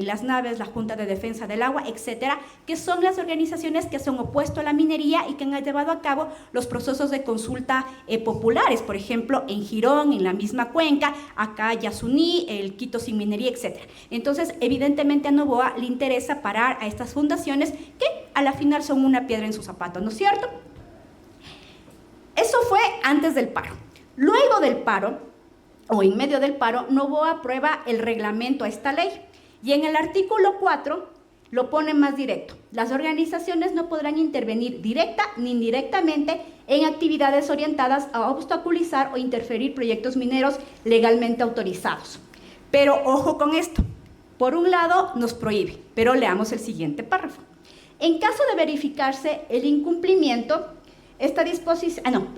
Las Naves, la Junta de Defensa del Agua, etcétera, que son las organizaciones que se han opuesto a la minería y que han llevado a cabo los procesos de consulta populares, por ejemplo, en Girón, en la misma cuenca, acá Yasuní, el Quito sin minería, etcétera. Entonces, evidentemente a Noboa le interesa parar a estas fundaciones que a la final son una piedra en su zapato, ¿no es cierto? Eso fue antes del paro. Luego del paro, o en medio del paro, Noboa aprueba el reglamento a esta ley. Y en el artículo 4 lo pone más directo. Las organizaciones no podrán intervenir directa ni indirectamente en actividades orientadas a obstaculizar o interferir proyectos mineros legalmente autorizados. Pero ojo con esto. Por un lado nos prohíbe, pero leamos el siguiente párrafo. En caso de verificarse el incumplimiento, esta disposición...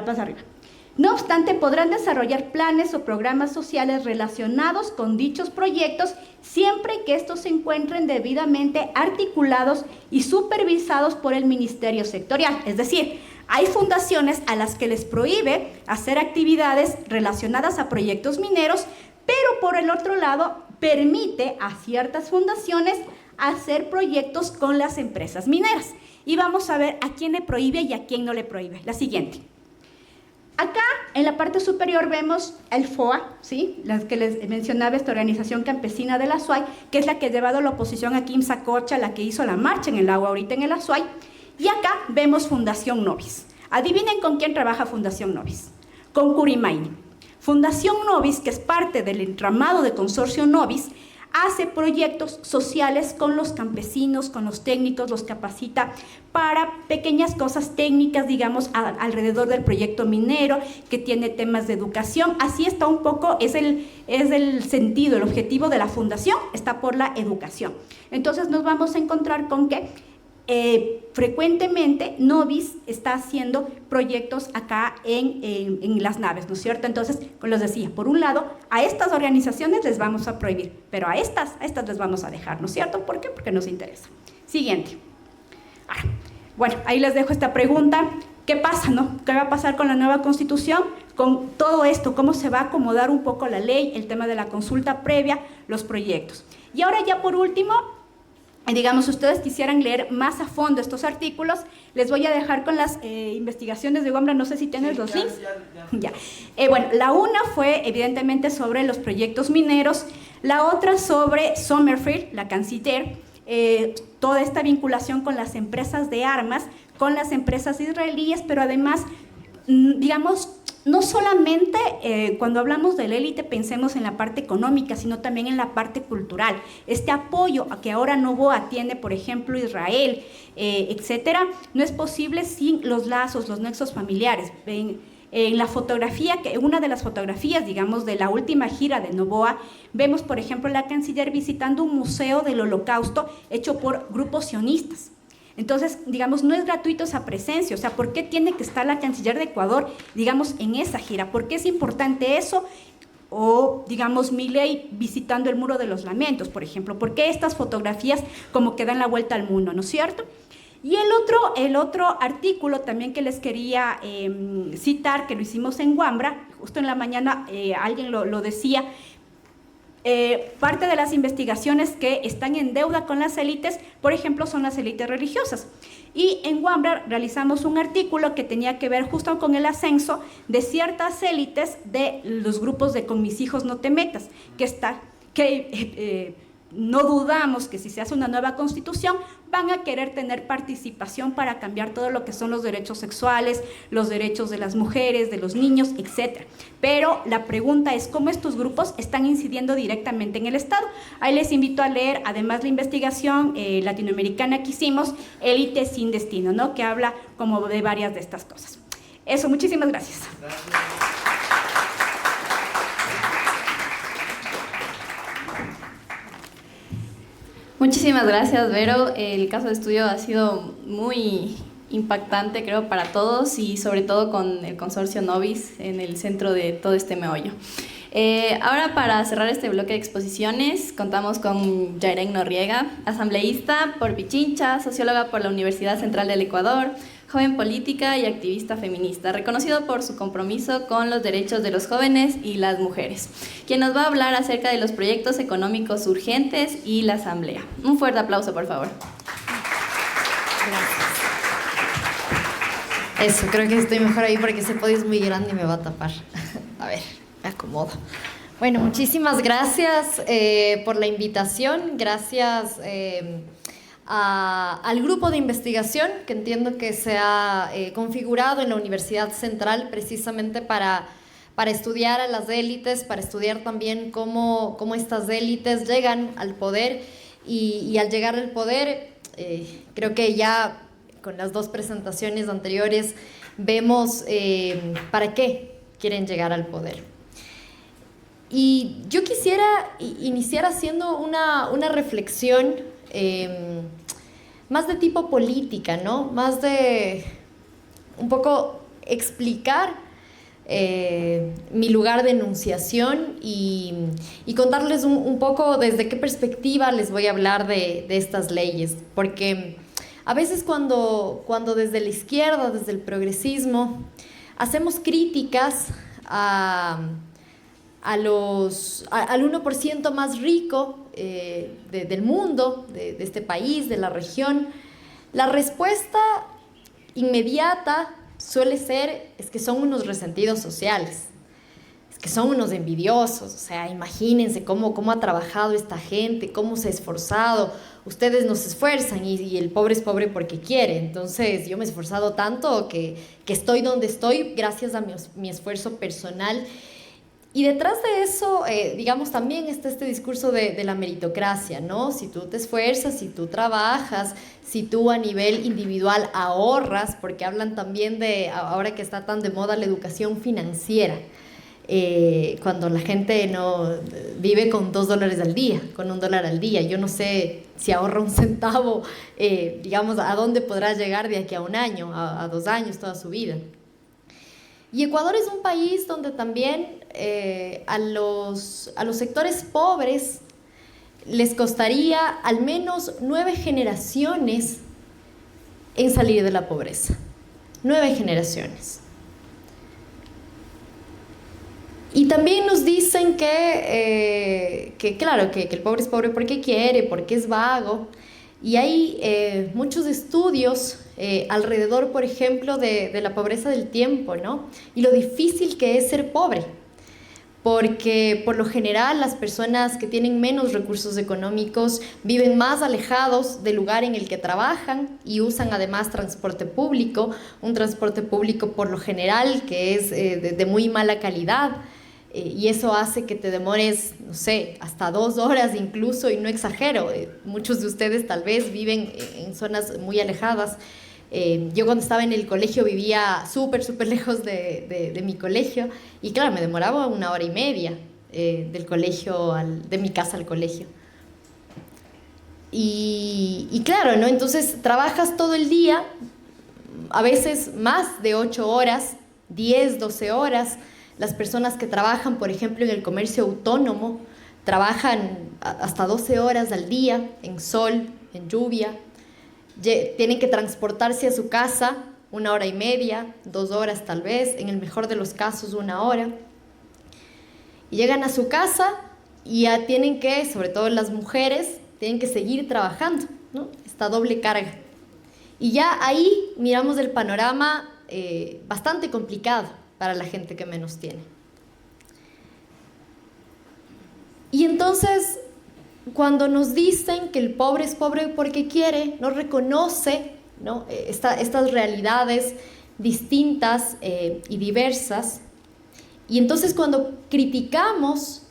pasa arriba. No obstante, podrán desarrollar planes o programas sociales relacionados con dichos proyectos siempre que estos se encuentren debidamente articulados y supervisados por el Ministerio Sectorial. Es decir, hay fundaciones a las que les prohíbe hacer actividades relacionadas a proyectos mineros, pero por el otro lado permite a ciertas fundaciones hacer proyectos con las empresas mineras. Y vamos a ver a quién le prohíbe y a quién no le prohíbe. La siguiente. Acá, en la parte superior, vemos el FOA, ¿sí? Las que les mencionaba, esta organización campesina del Azuay, que es la que ha llevado la oposición a Kim Sacocha, la que hizo la marcha en el agua ahorita en el Azuay. Y acá vemos Fundación Novis. Adivinen con quién trabaja Fundación Novis. Con Curimaini. Fundación Novis, que es parte del entramado de Consorcio Novis, hace proyectos sociales con los campesinos, con los técnicos, los capacita para pequeñas cosas técnicas, digamos, alrededor del proyecto minero, que tiene temas de educación. Así está un poco, es el sentido, el objetivo de la fundación, está por la educación. Entonces nos vamos a encontrar con que frecuentemente Novis está haciendo proyectos acá en Las Naves, ¿no es cierto? Entonces, como les decía, por un lado, a estas organizaciones les vamos a prohibir, pero a estas les vamos a dejar, ¿no es cierto? ¿Por qué? Porque nos interesa. Siguiente. Bueno, ahí les dejo esta pregunta. ¿Qué pasa, no? ¿Qué va a pasar con la nueva Constitución? Con todo esto, ¿cómo se va a acomodar un poco la ley, el tema de la consulta previa, los proyectos? Y ahora ya por último, digamos, si ustedes quisieran leer más a fondo estos artículos, les voy a dejar con las investigaciones de Wambra, no sé si tienes los links. Ya. Bueno, la una fue evidentemente sobre los proyectos mineros, la otra sobre Sommerfeld, la canciller, toda esta vinculación con las empresas de armas, con las empresas israelíes, pero además, digamos, no solamente cuando hablamos de la élite pensemos en la parte económica, sino también en la parte cultural. Este apoyo a que ahora Noboa tiene, por ejemplo, Israel, etcétera, no es posible sin los lazos, los nexos familiares. En la fotografía, una de las fotografías, digamos, de la última gira de Noboa, vemos, por ejemplo, la canciller visitando un museo del Holocausto hecho por grupos sionistas. Entonces, digamos, no es gratuito esa presencia. O sea, ¿por qué tiene que estar la canciller de Ecuador, digamos, en esa gira? ¿Por qué es importante eso? O, digamos, Milei visitando el Muro de los Lamentos, por ejemplo. ¿Por qué estas fotografías como que dan la vuelta al mundo, ¿no es cierto? Y el otro artículo también que les quería citar, que lo hicimos en Wambra, justo en la mañana alguien lo decía, parte de las investigaciones que están en deuda con las élites, por ejemplo, son las élites religiosas. Y en Wambra realizamos un artículo que tenía que ver justo con el ascenso de ciertas élites de los grupos de Con mis hijos no te metas, no dudamos que si se hace una nueva constitución van a querer tener participación para cambiar todo lo que son los derechos sexuales, los derechos de las mujeres, de los niños, etc. Pero la pregunta es cómo estos grupos están incidiendo directamente en el Estado. Ahí les invito a leer, además, la investigación latinoamericana que hicimos, Élite sin Destino, ¿no? Que habla como de varias de estas cosas. Eso, muchísimas gracias. Muchísimas gracias, Vero. El caso de estudio ha sido muy impactante, creo, para todos y sobre todo con el consorcio Novis en el centro de todo este meollo. Ahora, para cerrar este bloque de exposiciones, contamos con Yairén Noriega, asambleísta por Pichincha, socióloga por la Universidad Central del Ecuador, joven política y activista feminista, reconocido por su compromiso con los derechos de los jóvenes y las mujeres, quien nos va a hablar acerca de los proyectos económicos urgentes y la asamblea. Un fuerte aplauso, por favor. Gracias. Eso, creo que estoy mejor ahí porque ese podio es muy grande y me va a tapar. A ver, me acomodo. Bueno, muchísimas gracias por la invitación, gracias al grupo de investigación que entiendo que se ha configurado en la Universidad Central precisamente para estudiar a las élites, para estudiar también cómo estas élites llegan al poder y al llegar al poder, creo que ya con las dos presentaciones anteriores vemos para qué quieren llegar al poder. Y yo quisiera iniciar haciendo una reflexión más de tipo política, ¿no? Más de un poco explicar mi lugar de enunciación y contarles un poco desde qué perspectiva les voy a hablar de estas leyes, porque a veces cuando desde la izquierda, desde el progresismo, hacemos críticas al 1% más rico del mundo, de este país, de la región, la respuesta inmediata suele ser, es que son unos resentidos sociales, es que son unos envidiosos, o sea, imagínense cómo ha trabajado esta gente, cómo se ha esforzado, ustedes no se esfuerzan y el pobre es pobre porque quiere, entonces yo me he esforzado tanto que estoy donde estoy gracias a mi esfuerzo personal. Y detrás de eso, digamos, también está este discurso de la meritocracia, ¿no? Si tú te esfuerzas, si tú trabajas, si tú a nivel individual ahorras, porque hablan también de, ahora que está tan de moda, la educación financiera, cuando la gente no vive con $2 al día, con $1 al día. Yo no sé si ahorra un centavo, digamos, a dónde podrá llegar de aquí a un año, a 2 años, toda su vida. Y Ecuador es un país donde también a los sectores pobres les costaría al menos 9 generaciones en salir de la pobreza. 9 generaciones. Y también nos dicen que el pobre es pobre porque quiere, porque es vago. Y hay muchos estudios alrededor, por ejemplo, de la pobreza del tiempo, ¿no? Y lo difícil que es ser pobre. Porque por lo general las personas que tienen menos recursos económicos viven más alejados del lugar en el que trabajan y usan además transporte público, un transporte público por lo general que es de muy mala calidad, y eso hace que te demores, no sé, hasta 2 horas incluso, y no exagero, muchos de ustedes tal vez viven en zonas muy alejadas. Yo cuando estaba en el colegio vivía súper lejos de mi colegio, y claro, me demoraba 1 hora y media del colegio, de mi casa al colegio. Y claro, ¿no? Entonces trabajas todo el día, a veces más de 8 horas, 10, 12 horas. Las personas que trabajan, por ejemplo, en el comercio autónomo, trabajan hasta 12 horas al día, en sol, en lluvia. Tienen que transportarse a su casa 1 hora y media, 2 horas tal vez, en el mejor de los casos 1 hora. Y llegan a su casa y ya tienen que, sobre todo las mujeres, tienen que seguir trabajando, ¿no? Esta doble carga. Y ya ahí miramos el panorama bastante complicado para la gente que menos tiene. Y entonces, cuando nos dicen que el pobre es pobre porque quiere, no reconoce, ¿no? Estas realidades distintas y diversas. Y entonces cuando criticamos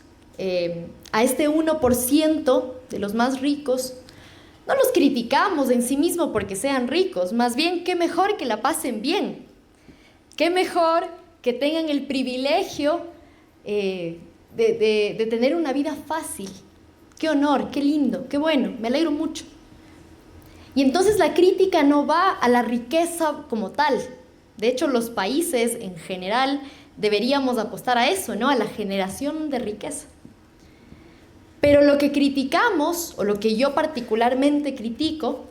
a este 1% de los más ricos, no los criticamos en sí mismo porque sean ricos, más bien qué mejor que la pasen bien, qué mejor que tengan el privilegio de tener una vida fácil. Qué honor, qué lindo, qué bueno, me alegro mucho. Y entonces la crítica no va a la riqueza como tal. De hecho, los países en general deberíamos apostar a eso, ¿no? A la generación de riqueza. Pero lo que criticamos, o lo que yo particularmente critico,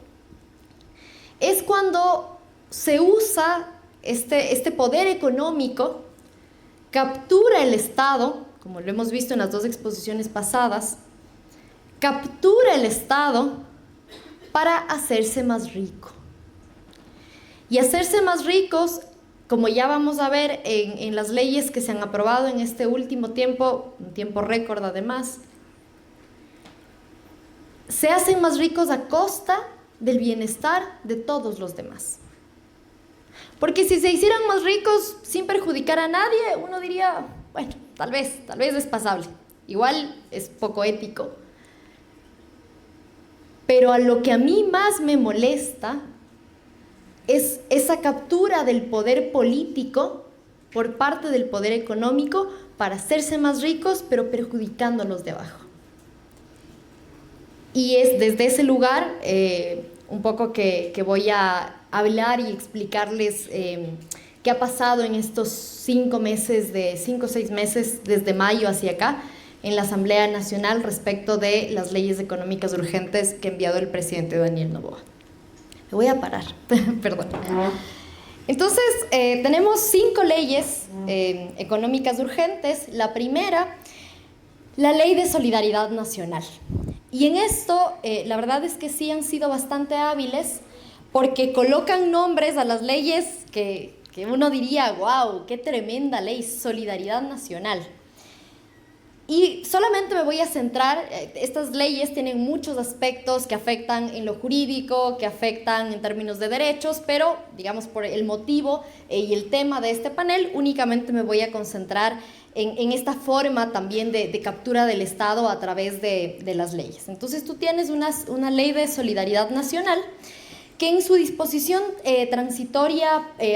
es cuando se usa este poder económico, captura el Estado, como lo hemos visto en las 2 exposiciones pasadas, captura el Estado para hacerse más rico. Y hacerse más ricos, como ya vamos a ver en las leyes que se han aprobado en este último tiempo, un tiempo récord además, se hacen más ricos a costa del bienestar de todos los demás. Porque si se hicieran más ricos sin perjudicar a nadie, uno diría, bueno, tal vez es pasable. Igual es poco ético. Pero a lo que a mí más me molesta es esa captura del poder político por parte del poder económico para hacerse más ricos, pero perjudicando a los de abajo. Y es desde ese lugar un poco que voy a hablar y explicarles qué ha pasado en estos 5 o 6 meses desde mayo hacia acá en la Asamblea Nacional respecto de las leyes económicas urgentes que ha enviado el presidente Daniel Noboa. Me voy a parar, perdón. Entonces, tenemos 5 leyes económicas urgentes. La primera, la Ley de Solidaridad Nacional. Y en esto, la verdad es que sí han sido bastante hábiles porque colocan nombres a las leyes que uno diría, wow, qué tremenda ley, Solidaridad Nacional. Y solamente me voy a centrar, estas leyes tienen muchos aspectos que afectan en lo jurídico, que afectan en términos de derechos, pero digamos por el motivo y el tema de este panel, únicamente me voy a concentrar en esta forma también de captura del Estado a través de las leyes. Entonces tú tienes una ley de solidaridad nacional que en su disposición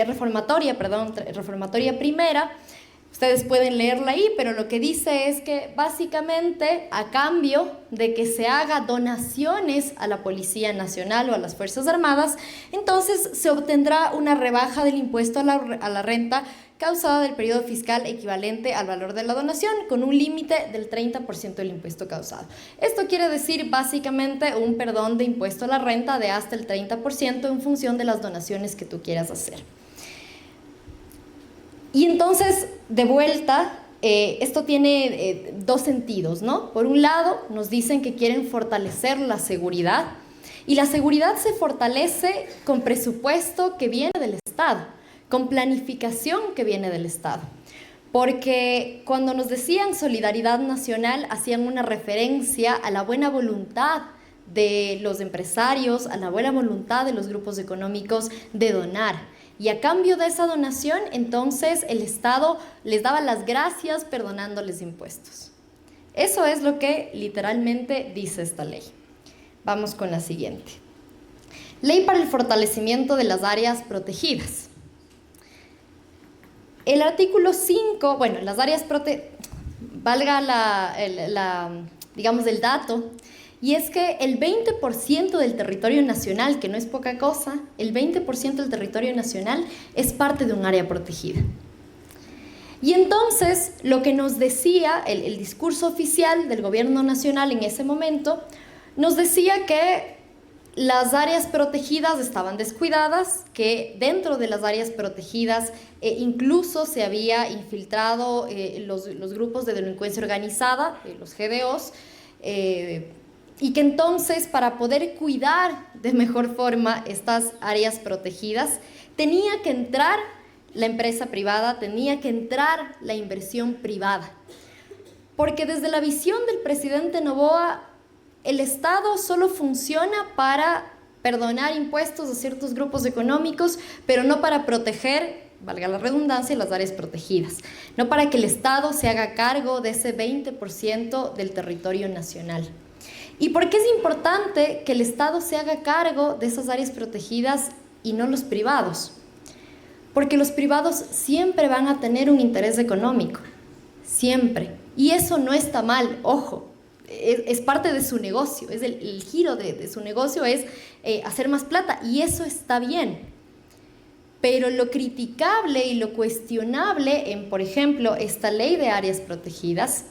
reformatoria primera, ustedes pueden leerla ahí, pero lo que dice es que básicamente a cambio de que se haga donaciones a la Policía Nacional o a las Fuerzas Armadas, entonces se obtendrá una rebaja del impuesto a la renta causada del periodo fiscal equivalente al valor de la donación, con un límite del 30% del impuesto causado. Esto quiere decir básicamente un perdón de impuesto a la renta de hasta el 30% en función de las donaciones que tú quieras hacer. Y entonces, de vuelta, esto tiene dos sentidos, ¿no? Por un lado, nos dicen que quieren fortalecer la seguridad, y la seguridad se fortalece con presupuesto que viene del Estado, con planificación que viene del Estado. Porque cuando nos decían solidaridad nacional, hacían una referencia a la buena voluntad de los empresarios, a la buena voluntad de los grupos económicos de donar. Y a cambio de esa donación, entonces el Estado les daba las gracias perdonándoles impuestos. Eso es lo que literalmente dice esta ley. Vamos con la siguiente. Ley para el fortalecimiento de las áreas protegidas. El artículo 5, bueno, las áreas protegidas, valga digamos el dato, y es que el 20% del territorio nacional, que no es poca cosa, el 20% del territorio nacional es parte de un área protegida. Y entonces, lo que nos decía el discurso oficial del gobierno nacional en ese momento, nos decía que las áreas protegidas estaban descuidadas, que dentro de las áreas protegidas incluso se había infiltrado los grupos de delincuencia organizada, los GDOs, y que entonces para poder cuidar de mejor forma estas áreas protegidas tenía que entrar la empresa privada, tenía que entrar la inversión privada. Porque desde la visión del presidente Noboa, el Estado solo funciona para perdonar impuestos a ciertos grupos económicos, pero no para proteger, valga la redundancia, las áreas protegidas. No para que el Estado se haga cargo de ese 20% del territorio nacional. ¿Y por qué es importante que el Estado se haga cargo de esas áreas protegidas y no los privados? Porque los privados siempre van a tener un interés económico, siempre. Y eso no está mal, ojo. Es parte de su negocio, es el giro de su negocio es hacer más plata, y eso está bien. Pero lo criticable y lo cuestionable en, por ejemplo, esta ley de áreas protegidas,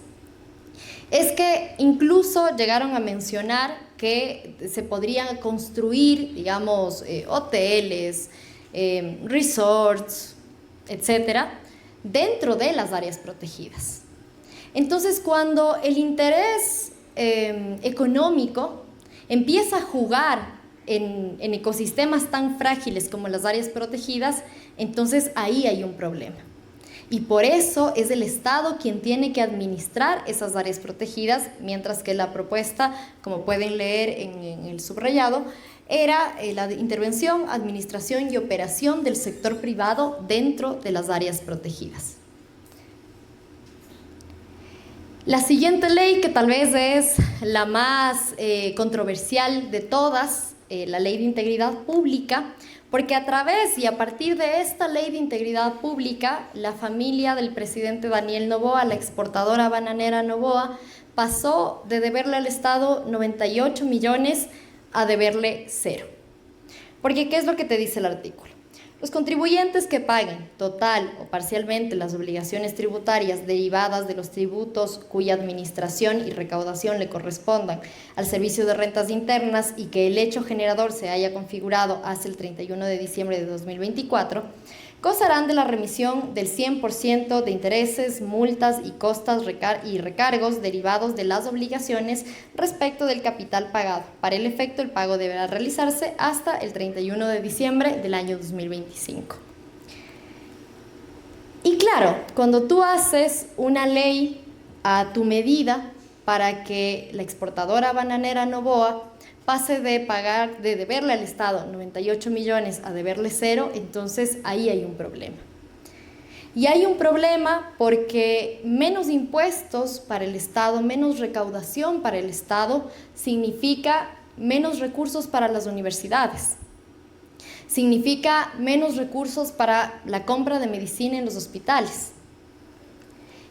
es que incluso llegaron a mencionar que se podrían construir, digamos, hoteles, resorts, etcétera, dentro de las áreas protegidas. Entonces, cuando el interés económico empieza a jugar en ecosistemas tan frágiles como las áreas protegidas, entonces ahí hay un problema. Y por eso es el Estado quien tiene que administrar esas áreas protegidas, mientras que la propuesta, como pueden leer en el subrayado, era la intervención, administración y operación del sector privado dentro de las áreas protegidas. La siguiente ley, que tal vez es la más controversial de todas, la Ley de Integridad Pública, porque a través y a partir de esta Ley de Integridad Pública, la familia del presidente Daniel Noboa, la exportadora bananera Noboa, pasó de deberle al Estado 98 millones a deberle 0. Porque, ¿qué es lo que te dice el artículo? Los contribuyentes que paguen total o parcialmente las obligaciones tributarias derivadas de los tributos cuya administración y recaudación le correspondan al Servicio de Rentas Internas y que el hecho generador se haya configurado hasta el 31 de diciembre de 2024, gozarán de la remisión del 100% de intereses, multas y costas y recargos derivados de las obligaciones respecto del capital pagado. Para el efecto, el pago deberá realizarse hasta el 31 de diciembre del año 2025. Y claro, cuando tú haces una ley a tu medida para que la exportadora bananera Noboa pase de deberle al Estado 98 millones a deberle 0, entonces ahí hay un problema. Y hay un problema porque menos impuestos para el Estado, menos recaudación para el Estado, significa menos recursos para las universidades. Significa menos recursos para la compra de medicina en los hospitales.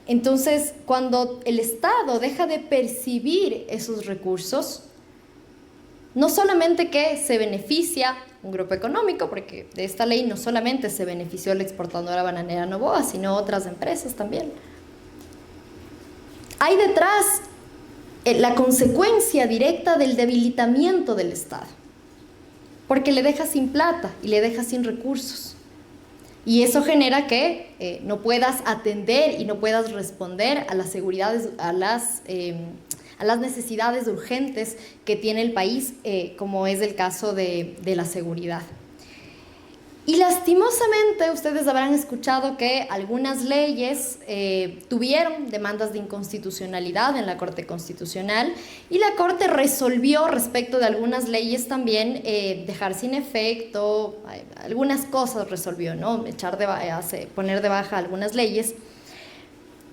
Entonces, cuando el Estado deja de percibir esos recursos, no solamente que se beneficia un grupo económico, porque de esta ley no solamente se benefició la exportadora bananera Noboa, sino otras empresas también. Hay detrás la consecuencia directa del debilitamiento del Estado, porque le deja sin plata y le deja sin recursos. Y eso genera que no puedas atender y no puedas responder a las necesidades urgentes que tiene el país, como es el caso de la seguridad. Y lastimosamente ustedes habrán escuchado que algunas leyes tuvieron demandas de inconstitucionalidad en la Corte Constitucional, y la Corte resolvió respecto de algunas leyes también dejar sin efecto, algunas cosas resolvió, ¿no? Poner de baja algunas leyes.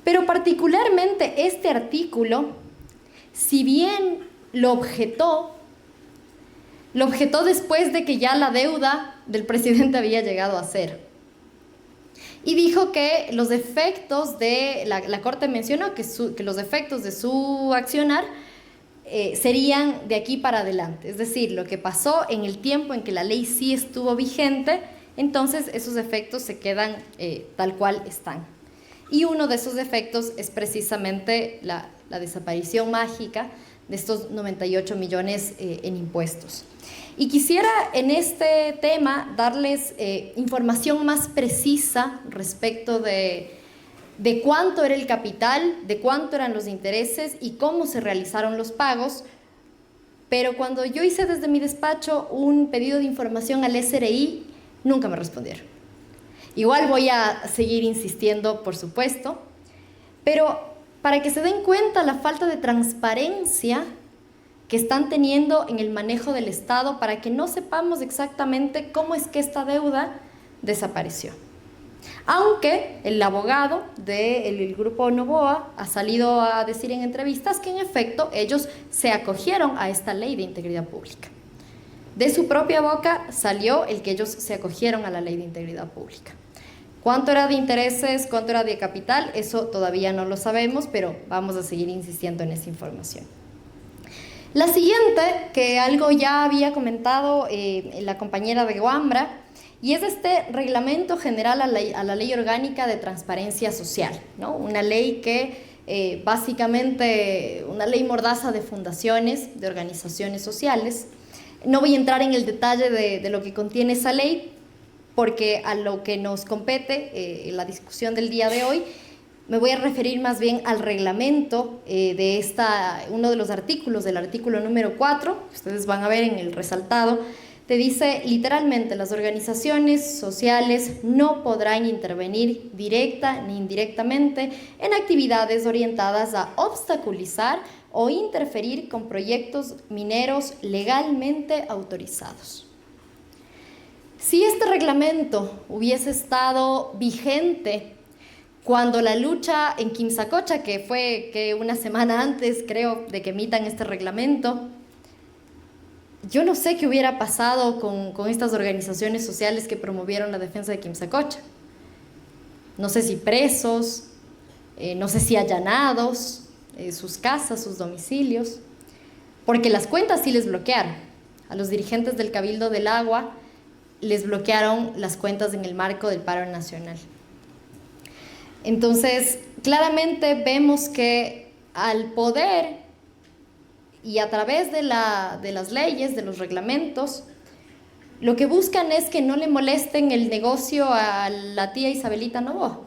Pero particularmente este artículo, si bien lo objetó después de que ya la deuda del presidente había llegado a cero. Y dijo que los efectos de, la Corte mencionó que los efectos de su accionar serían de aquí para adelante. Es decir, lo que pasó en el tiempo en que la ley sí estuvo vigente, entonces esos efectos se quedan tal cual están. Y uno de esos efectos es precisamente la desaparición mágica de estos 98 millones en impuestos. Y quisiera en este tema darles información más precisa respecto de cuánto era el capital, de cuánto eran los intereses y cómo se realizaron los pagos. Pero cuando yo hice desde mi despacho un pedido de información al SRI, nunca me respondieron. Igual voy a seguir insistiendo, por supuesto, pero para que se den cuenta la falta de transparencia que están teniendo en el manejo del Estado, para que no sepamos exactamente cómo es que esta deuda desapareció. Aunque el abogado del grupo Noboa ha salido a decir en entrevistas que en efecto ellos se acogieron a esta ley de integridad pública. De su propia boca salió el que ellos se acogieron a la ley de integridad pública. ¿Cuánto era de intereses, cuánto era de capital? Eso todavía no lo sabemos, pero vamos a seguir insistiendo en esa información. La siguiente, que algo ya había comentado la compañera de Wambra, y es este reglamento general a la ley orgánica de transparencia social, ¿no? Una ley que básicamente, una ley mordaza de fundaciones, de organizaciones sociales. No voy a entrar en el detalle de lo que contiene esa ley, porque a lo que nos compete la discusión del día de hoy, me voy a referir más bien al reglamento de uno de los artículos, del artículo número 4, ustedes van a ver en el resaltado, te dice literalmente: las organizaciones sociales no podrán intervenir directa ni indirectamente en actividades orientadas a obstaculizar o interferir con proyectos mineros legalmente autorizados. Si este reglamento hubiese estado vigente cuando la lucha en Quimsacocha, que fue una semana antes, creo, de que emitan este reglamento, yo no sé qué hubiera pasado con estas organizaciones sociales que promovieron la defensa de Quimsacocha. No sé si presos, no sé si allanados, sus casas, sus domicilios, porque las cuentas sí les bloquearon. A los dirigentes del Cabildo del Agua les bloquearon las cuentas en el marco del paro nacional. Entonces, claramente vemos que al poder y a través de las leyes, de los reglamentos, lo que buscan es que no le molesten el negocio a la tía Isabelita Noboa,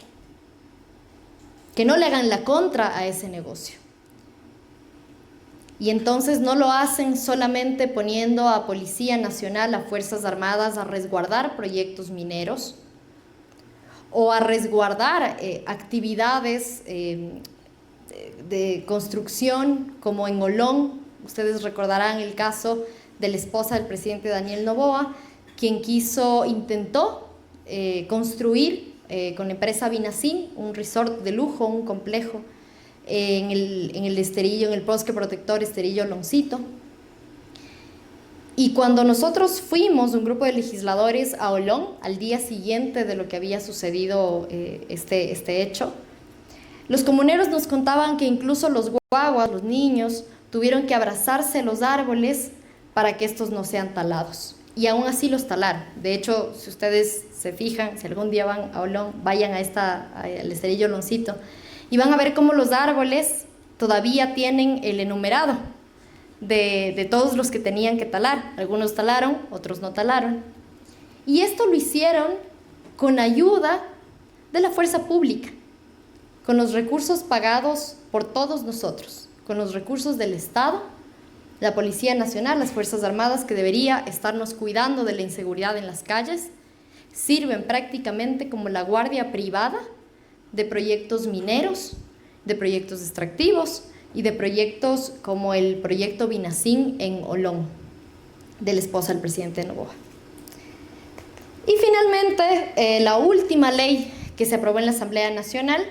que no le hagan la contra a ese negocio. Y entonces no lo hacen solamente poniendo a Policía Nacional, a Fuerzas Armadas a resguardar proyectos mineros o a resguardar actividades de construcción, como en Olón. Ustedes recordarán el caso de la esposa del presidente Daniel Noboa, quien intentó construir con la empresa Binacin un resort de lujo, un complejo en el Esterillo, en el bosque protector Esterillo Loncito. Y cuando nosotros fuimos, un grupo de legisladores, a Olón, al día siguiente de lo que había sucedido este hecho, los comuneros nos contaban que incluso los guaguas, los niños, tuvieron que abrazarse a los árboles para que estos no sean talados. Y aún así los talaron. De hecho, si ustedes se fijan, si algún día van a Olón, vayan al Esterillo Oloncito y van a ver cómo los árboles todavía tienen el enumerado de todos los que tenían que talar. Algunos talaron, otros no talaron. Y esto lo hicieron con ayuda de la fuerza pública, con los recursos pagados por todos nosotros, con los recursos del Estado, la Policía Nacional, las Fuerzas Armadas, que debería estarnos cuidando de la inseguridad en las calles, sirven prácticamente como la guardia privada de proyectos mineros, de proyectos extractivos y de proyectos como el proyecto Binacín en Olón, de la esposa del presidente Noboa. Y finalmente, la última ley que se aprobó en la Asamblea Nacional,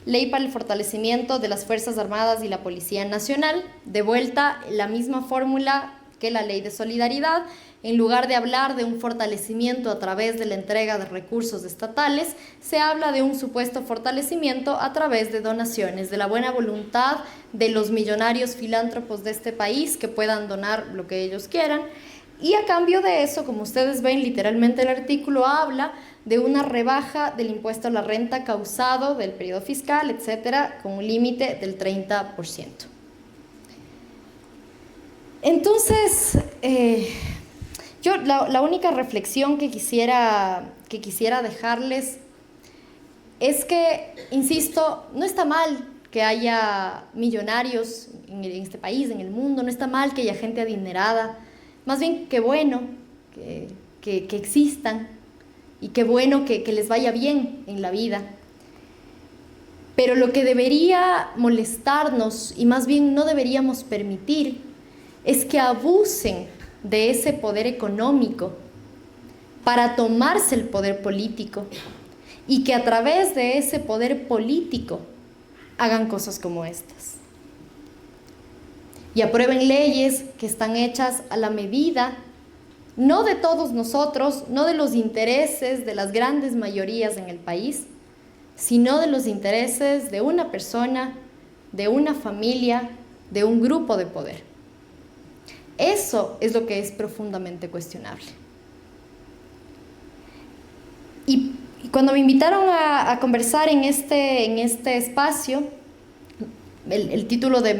Ley para el fortalecimiento de las Fuerzas Armadas y la Policía Nacional, de vuelta la misma fórmula que la Ley de Solidaridad. En lugar de hablar de un fortalecimiento a través de la entrega de recursos estatales, se habla de un supuesto fortalecimiento a través de donaciones, de la buena voluntad de los millonarios filántropos de este país que puedan donar lo que ellos quieran. Y a cambio de eso, como ustedes ven, literalmente el artículo habla de una rebaja del impuesto a la renta causado del periodo fiscal, etcétera, con un límite del 30%. Entonces, yo la única reflexión que quisiera dejarles es que, insisto, no está mal que haya millonarios en este país, en el mundo, no está mal que haya gente adinerada, más bien qué bueno que existan y qué bueno que les vaya bien en la vida. Pero lo que debería molestarnos, y más bien no deberíamos permitir, es que abusen de ese poder económico para tomarse el poder político y que a través de ese poder político hagan cosas como estas. Y aprueben leyes que están hechas a la medida, no de todos nosotros, no de los intereses de las grandes mayorías en el país, sino de los intereses de una persona, de una familia, de un grupo de poder. Eso es lo que es profundamente cuestionable. Y cuando me invitaron a conversar en este espacio, el título de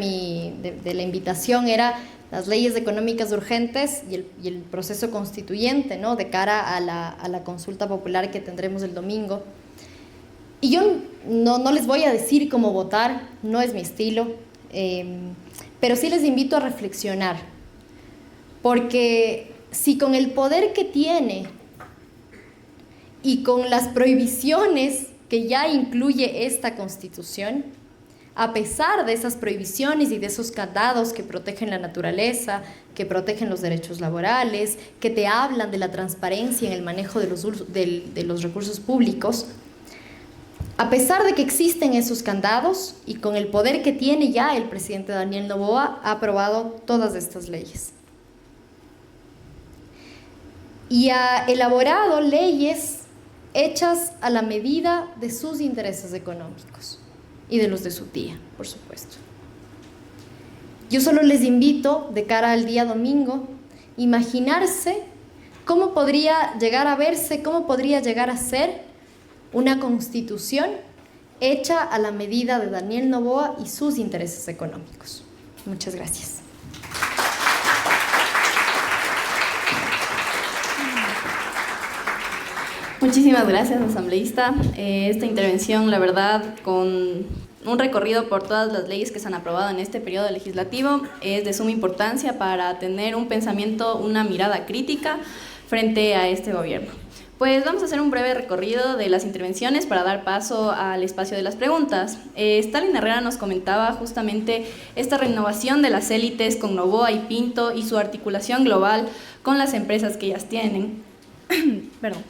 la invitación era las leyes económicas urgentes y el proceso constituyente, ¿no?, de cara a la consulta popular que tendremos el domingo. Y yo no les voy a decir cómo votar, no es mi estilo, pero sí les invito a reflexionar, porque si con el poder que tiene y con las prohibiciones que ya incluye esta Constitución, a pesar de esas prohibiciones y de esos candados que protegen la naturaleza, que protegen los derechos laborales, que te hablan de la transparencia en el manejo de los recursos públicos, a pesar de que existen esos candados y con el poder que tiene ya el presidente Daniel Noboa, ha aprobado todas estas leyes. Y ha elaborado leyes hechas a la medida de sus intereses económicos y de los de su tía, por supuesto. Yo solo les invito, de cara al día domingo, imaginarse cómo podría llegar a verse, cómo podría llegar a ser una constitución hecha a la medida de Daniel Noboa y sus intereses económicos. Muchas gracias. Muchísimas gracias, asambleísta. Esta intervención, la verdad, con un recorrido por todas las leyes que se han aprobado en este periodo legislativo, es de suma importancia para tener un pensamiento, una mirada crítica frente a este gobierno. Pues vamos a hacer un breve recorrido de las intervenciones para dar paso al espacio de las preguntas. Stalin Herrera nos comentaba justamente esta renovación de las élites con Noboa y Pinto y su articulación global con las empresas que ellas tienen. Perdón.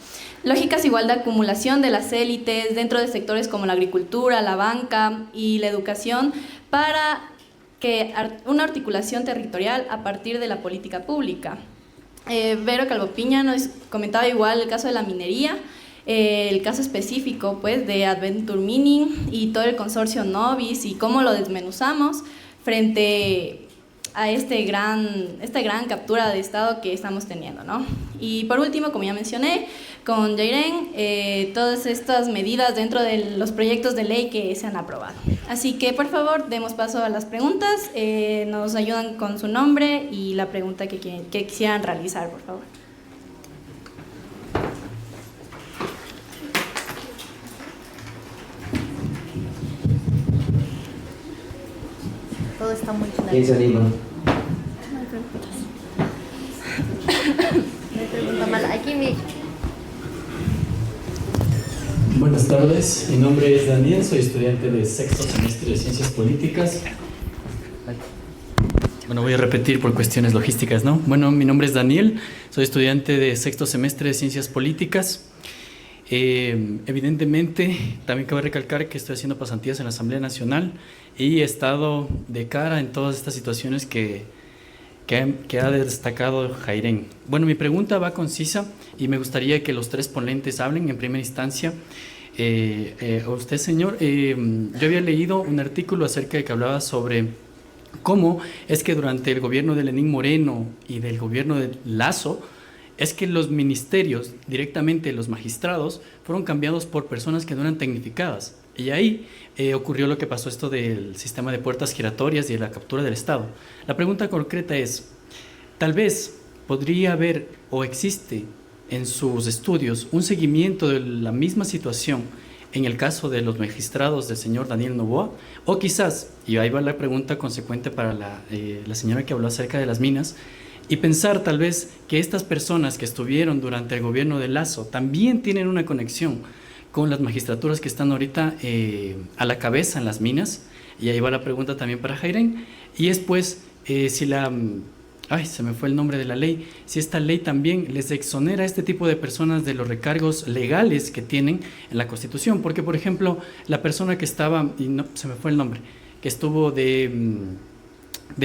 Lógicas igual de acumulación de las élites dentro de sectores como la agricultura, la banca y la educación para que una articulación territorial a partir de la política pública. Vero Calvo-Piña nos comentaba igual el caso de la minería, el caso específico pues de Adventure Mining y todo el consorcio Novis y cómo lo desmenuzamos frente a esta gran captura de Estado que estamos teniendo, ¿no? Y por último, como ya mencioné, con Jairen, todas estas medidas dentro de los proyectos de ley que se han aprobado. Así que, por favor, demos paso a las preguntas. Nos ayudan con su nombre y la pregunta que quisieran realizar, por favor. Todo está muy claro. ¿Quién se anima? No hay pregunta mala. Aquí mi... Buenas tardes, mi nombre es Daniel, soy estudiante de sexto semestre de Ciencias Políticas. Bueno, voy a repetir por cuestiones logísticas, ¿no? Bueno, mi nombre es Daniel, soy estudiante de sexto semestre de Ciencias Políticas. Evidentemente, también cabe recalcar que estoy haciendo pasantías en la Asamblea Nacional y he estado de cara en todas estas situaciones que ha destacado Jairen. Bueno, mi pregunta va concisa y me gustaría que los tres ponentes hablen en primera instancia. Usted, señor, yo había leído un artículo acerca de que hablaba sobre cómo es que durante el gobierno de Lenín Moreno y del gobierno de Lasso, es que los ministerios, directamente los magistrados, fueron cambiados por personas que no eran tecnificadas. Y ahí ocurrió lo que pasó esto del sistema de puertas giratorias y de la captura del Estado. La pregunta concreta es, tal vez podría haber o existe en sus estudios un seguimiento de la misma situación en el caso de los magistrados del señor Daniel Noboa, o quizás, y ahí va la pregunta consecuente para la señora que habló acerca de las minas, y pensar tal vez que estas personas que estuvieron durante el gobierno de Lasso también tienen una conexión con las magistraturas que están ahorita a la cabeza en las minas, y ahí va la pregunta también para Jairen, y después si se me fue el nombre de la ley, si esta ley también les exonera a este tipo de personas de los recargos legales que tienen en la Constitución, porque por ejemplo la persona que estaba, y no se me fue el nombre, que estuvo de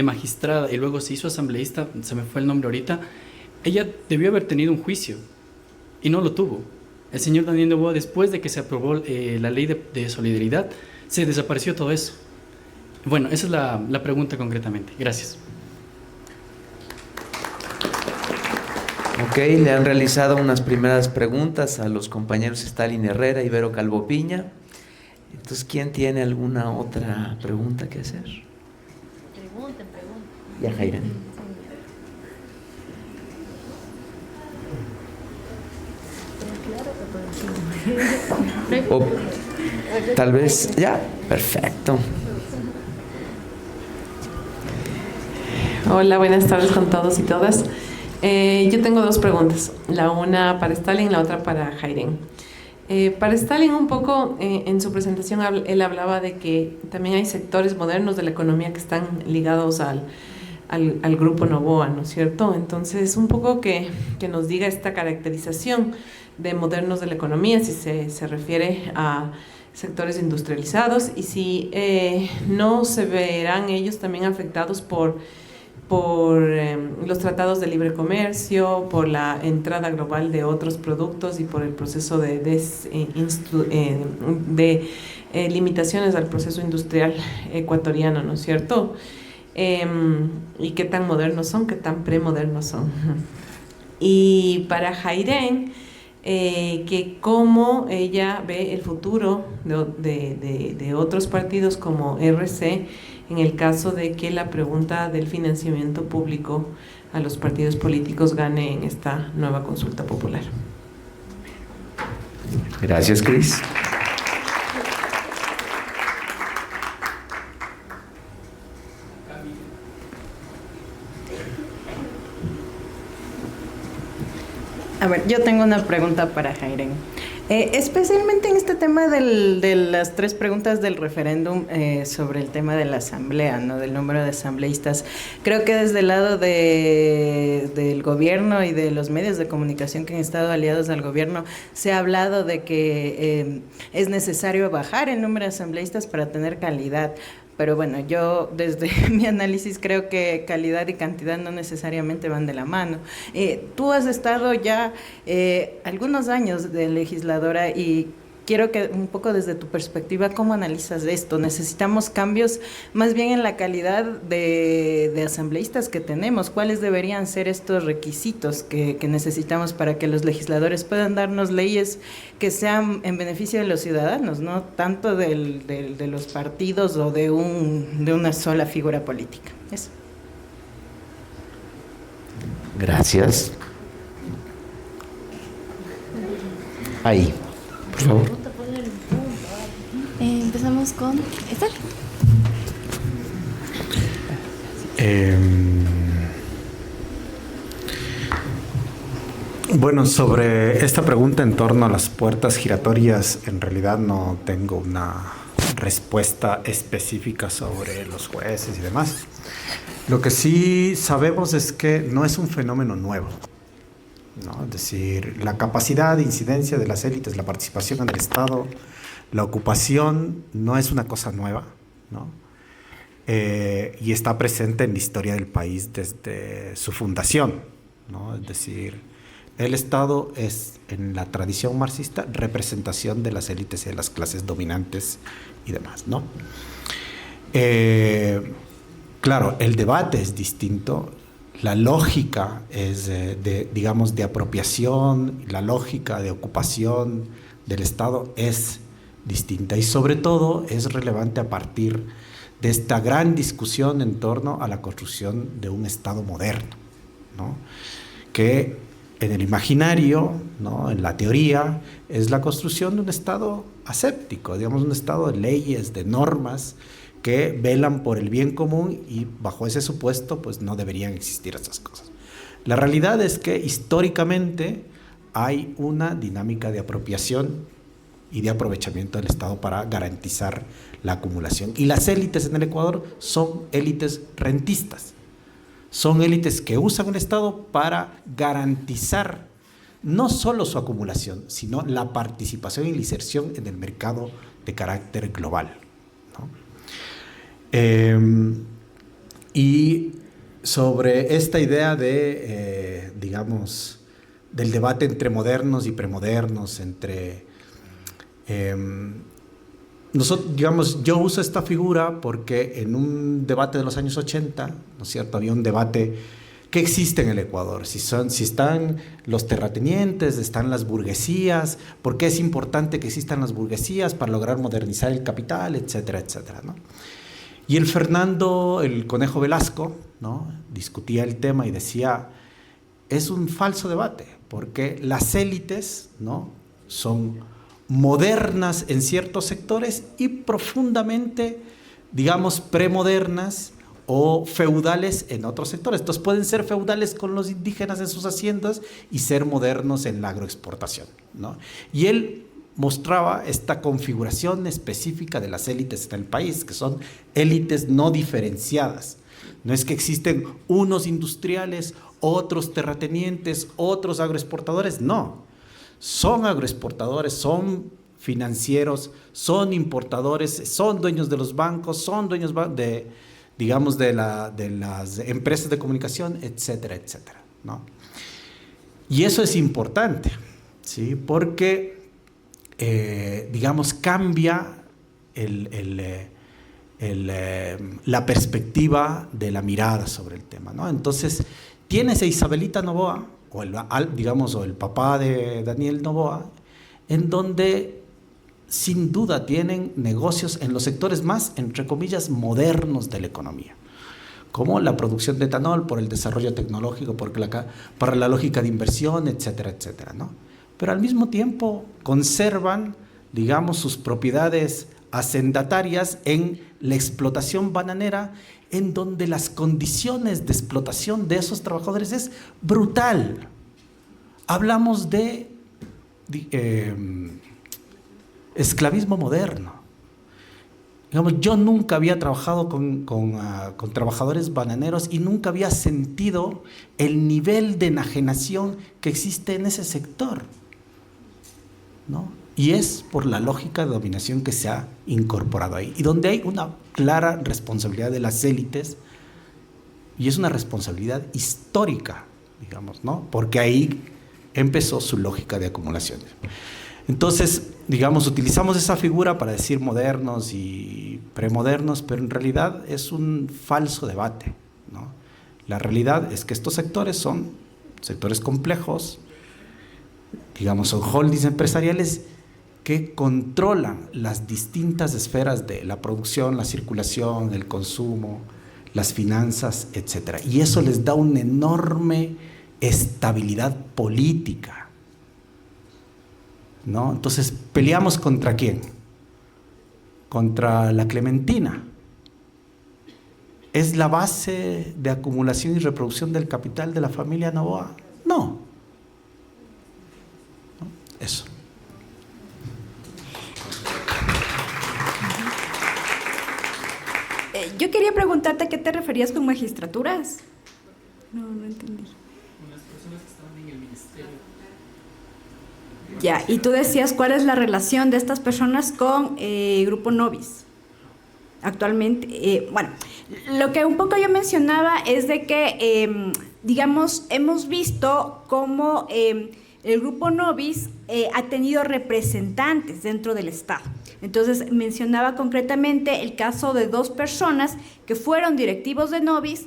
magistrada y luego se hizo asambleísta, se me fue el nombre ahorita, ella debió haber tenido un juicio y no lo tuvo. El señor Daniel Noboa, después de que se aprobó la ley de solidaridad, se desapareció todo eso. Bueno, esa es la pregunta concretamente. Gracias. Ok, le han realizado unas primeras preguntas a los compañeros Stalin Herrera y Vero Calvo Piña. Entonces, ¿quién tiene alguna otra pregunta que hacer? Pregunten. Ya, Jairen. O tal vez, ya, perfecto. Hola, buenas tardes con todos y todas. Yo tengo dos preguntas, la una para Stalin, la otra para Jairen. Para Stalin, un poco en su presentación él hablaba de que también hay sectores modernos de la economía que están ligados al grupo Noboa, ¿no es cierto? Entonces, un poco que nos diga esta caracterización de modernos de la economía, si se refiere a sectores industrializados y si no se verán ellos también afectados por los tratados de libre comercio, por la entrada global de otros productos y por el proceso de limitaciones al proceso industrial ecuatoriano, ¿no es cierto? Y qué tan modernos son, qué tan premodernos son. Y para Jairen, que cómo ella ve el futuro de otros partidos como RC en el caso de que la pregunta del financiamiento público a los partidos políticos gane en esta nueva consulta popular. Gracias, Cris. A ver, yo tengo una pregunta para Jairen. Especialmente en este tema de las tres preguntas del referéndum sobre el tema de la asamblea, ¿no? Del número de asambleístas. Creo que desde el lado del gobierno y de los medios de comunicación que han estado aliados al gobierno, se ha hablado de que es necesario bajar el número de asambleístas para tener calidad. Pero bueno, yo desde mi análisis creo que calidad y cantidad no necesariamente van de la mano. Tú has estado ya algunos años de legisladora y quiero que un poco desde tu perspectiva, ¿cómo analizas esto? ¿Necesitamos cambios más bien en la calidad de asambleístas que tenemos? ¿Cuáles deberían ser estos requisitos que necesitamos para que los legisladores puedan darnos leyes que sean en beneficio de los ciudadanos, no tanto de los partidos o de una sola figura política? Eso. Gracias. Ahí, por favor. Empezamos con Esther. Bueno, sobre esta pregunta en torno a las puertas giratorias, en realidad no tengo una respuesta específica sobre los jueces y demás. Lo que sí sabemos es que no es un fenómeno nuevo, ¿no? Es decir, la capacidad de incidencia de las élites, la participación en el Estado, la ocupación no es una cosa nueva, ¿no? Y está presente en la historia del país desde su fundación, ¿no? Es decir, el Estado es, en la tradición marxista, representación de las élites y de las clases dominantes y demás, ¿no? Claro, el debate es distinto, la lógica es digamos, de apropiación, la lógica de ocupación del Estado es distinta y sobre todo es relevante a partir de esta gran discusión en torno a la construcción de un Estado moderno, ¿no? Que en el imaginario, ¿no?, en la teoría, es la construcción de un Estado aséptico, digamos un Estado de leyes, de normas que velan por el bien común y bajo ese supuesto pues no deberían existir estas cosas. La realidad es que históricamente hay una dinámica de apropiación y de aprovechamiento del Estado para garantizar la acumulación. Y las élites en el Ecuador son élites rentistas. Son élites que usan el Estado para garantizar no solo su acumulación, sino la participación y la inserción en el mercado de carácter global, ¿no? Y sobre esta idea de, digamos, del debate entre modernos y premodernos, entre... nosotros, digamos, yo uso esta figura porque en un debate de los años 80, ¿no es cierto?, había un debate que existe en el Ecuador, si están los terratenientes, están las burguesías, por qué es importante que existan las burguesías para lograr modernizar el capital, etcétera, etcétera, ¿no? Y el Fernando, el Conejo Velasco, ¿no?, discutía el tema y decía, es un falso debate, porque las élites, ¿no?, son modernas en ciertos sectores y profundamente, digamos, premodernas o feudales en otros sectores. Entonces pueden ser feudales con los indígenas en sus haciendas y ser modernos en la agroexportación, ¿no? Y él mostraba esta configuración específica de las élites en el país, que son élites no diferenciadas. No es que existen unos industriales, otros terratenientes, otros agroexportadores, no. Son agroexportadores, son financieros, son importadores, son dueños de los bancos, son dueños de, digamos, de las empresas de comunicación, etcétera, etcétera, ¿no? Y eso es importante, ¿sí? Porque, digamos, cambia la perspectiva de la mirada sobre el tema, ¿no? Entonces, tienes a Isabelita Noboa, o el papá de Daniel Noboa, en donde sin duda tienen negocios en los sectores más, entre comillas, modernos de la economía, como la producción de etanol por el desarrollo tecnológico, para la lógica de inversión, etcétera, etcétera, ¿no? Pero al mismo tiempo conservan, digamos, sus propiedades hacendatarias en la explotación bananera, en donde las condiciones de explotación de esos trabajadores es brutal. Hablamos de esclavismo moderno. Digamos, yo nunca había trabajado con trabajadores bananeros y nunca había sentido el nivel de enajenación que existe en ese sector, ¿no? Y es por la lógica de dominación que se ha incorporado ahí, y donde hay una clara responsabilidad de las élites, y es una responsabilidad histórica, digamos, ¿no? Porque ahí empezó su lógica de acumulaciones. Entonces, digamos, utilizamos esa figura para decir modernos y premodernos, pero en realidad es un falso debate, ¿no? La realidad es que estos sectores son sectores complejos, digamos, son holdings empresariales que controlan las distintas esferas de la producción, la circulación, el consumo, las finanzas, etc. Y eso les da una enorme estabilidad política, ¿no? Entonces, ¿peleamos contra quién? Contra la Clementina. ¿Es la base de acumulación y reproducción del capital de la familia Noboa? No. Eso. Yo quería preguntarte a qué te referías con magistraturas. No entendí. Unas personas que estaban en el ministerio. Ya, y tú decías cuál es la relación de estas personas con Grupo Nobis. Actualmente, bueno, lo que un poco yo mencionaba es de que, digamos, hemos visto cómo el Grupo Nobis ha tenido representantes dentro del Estado. Entonces, mencionaba concretamente el caso de 2 personas que fueron directivos de Nobis,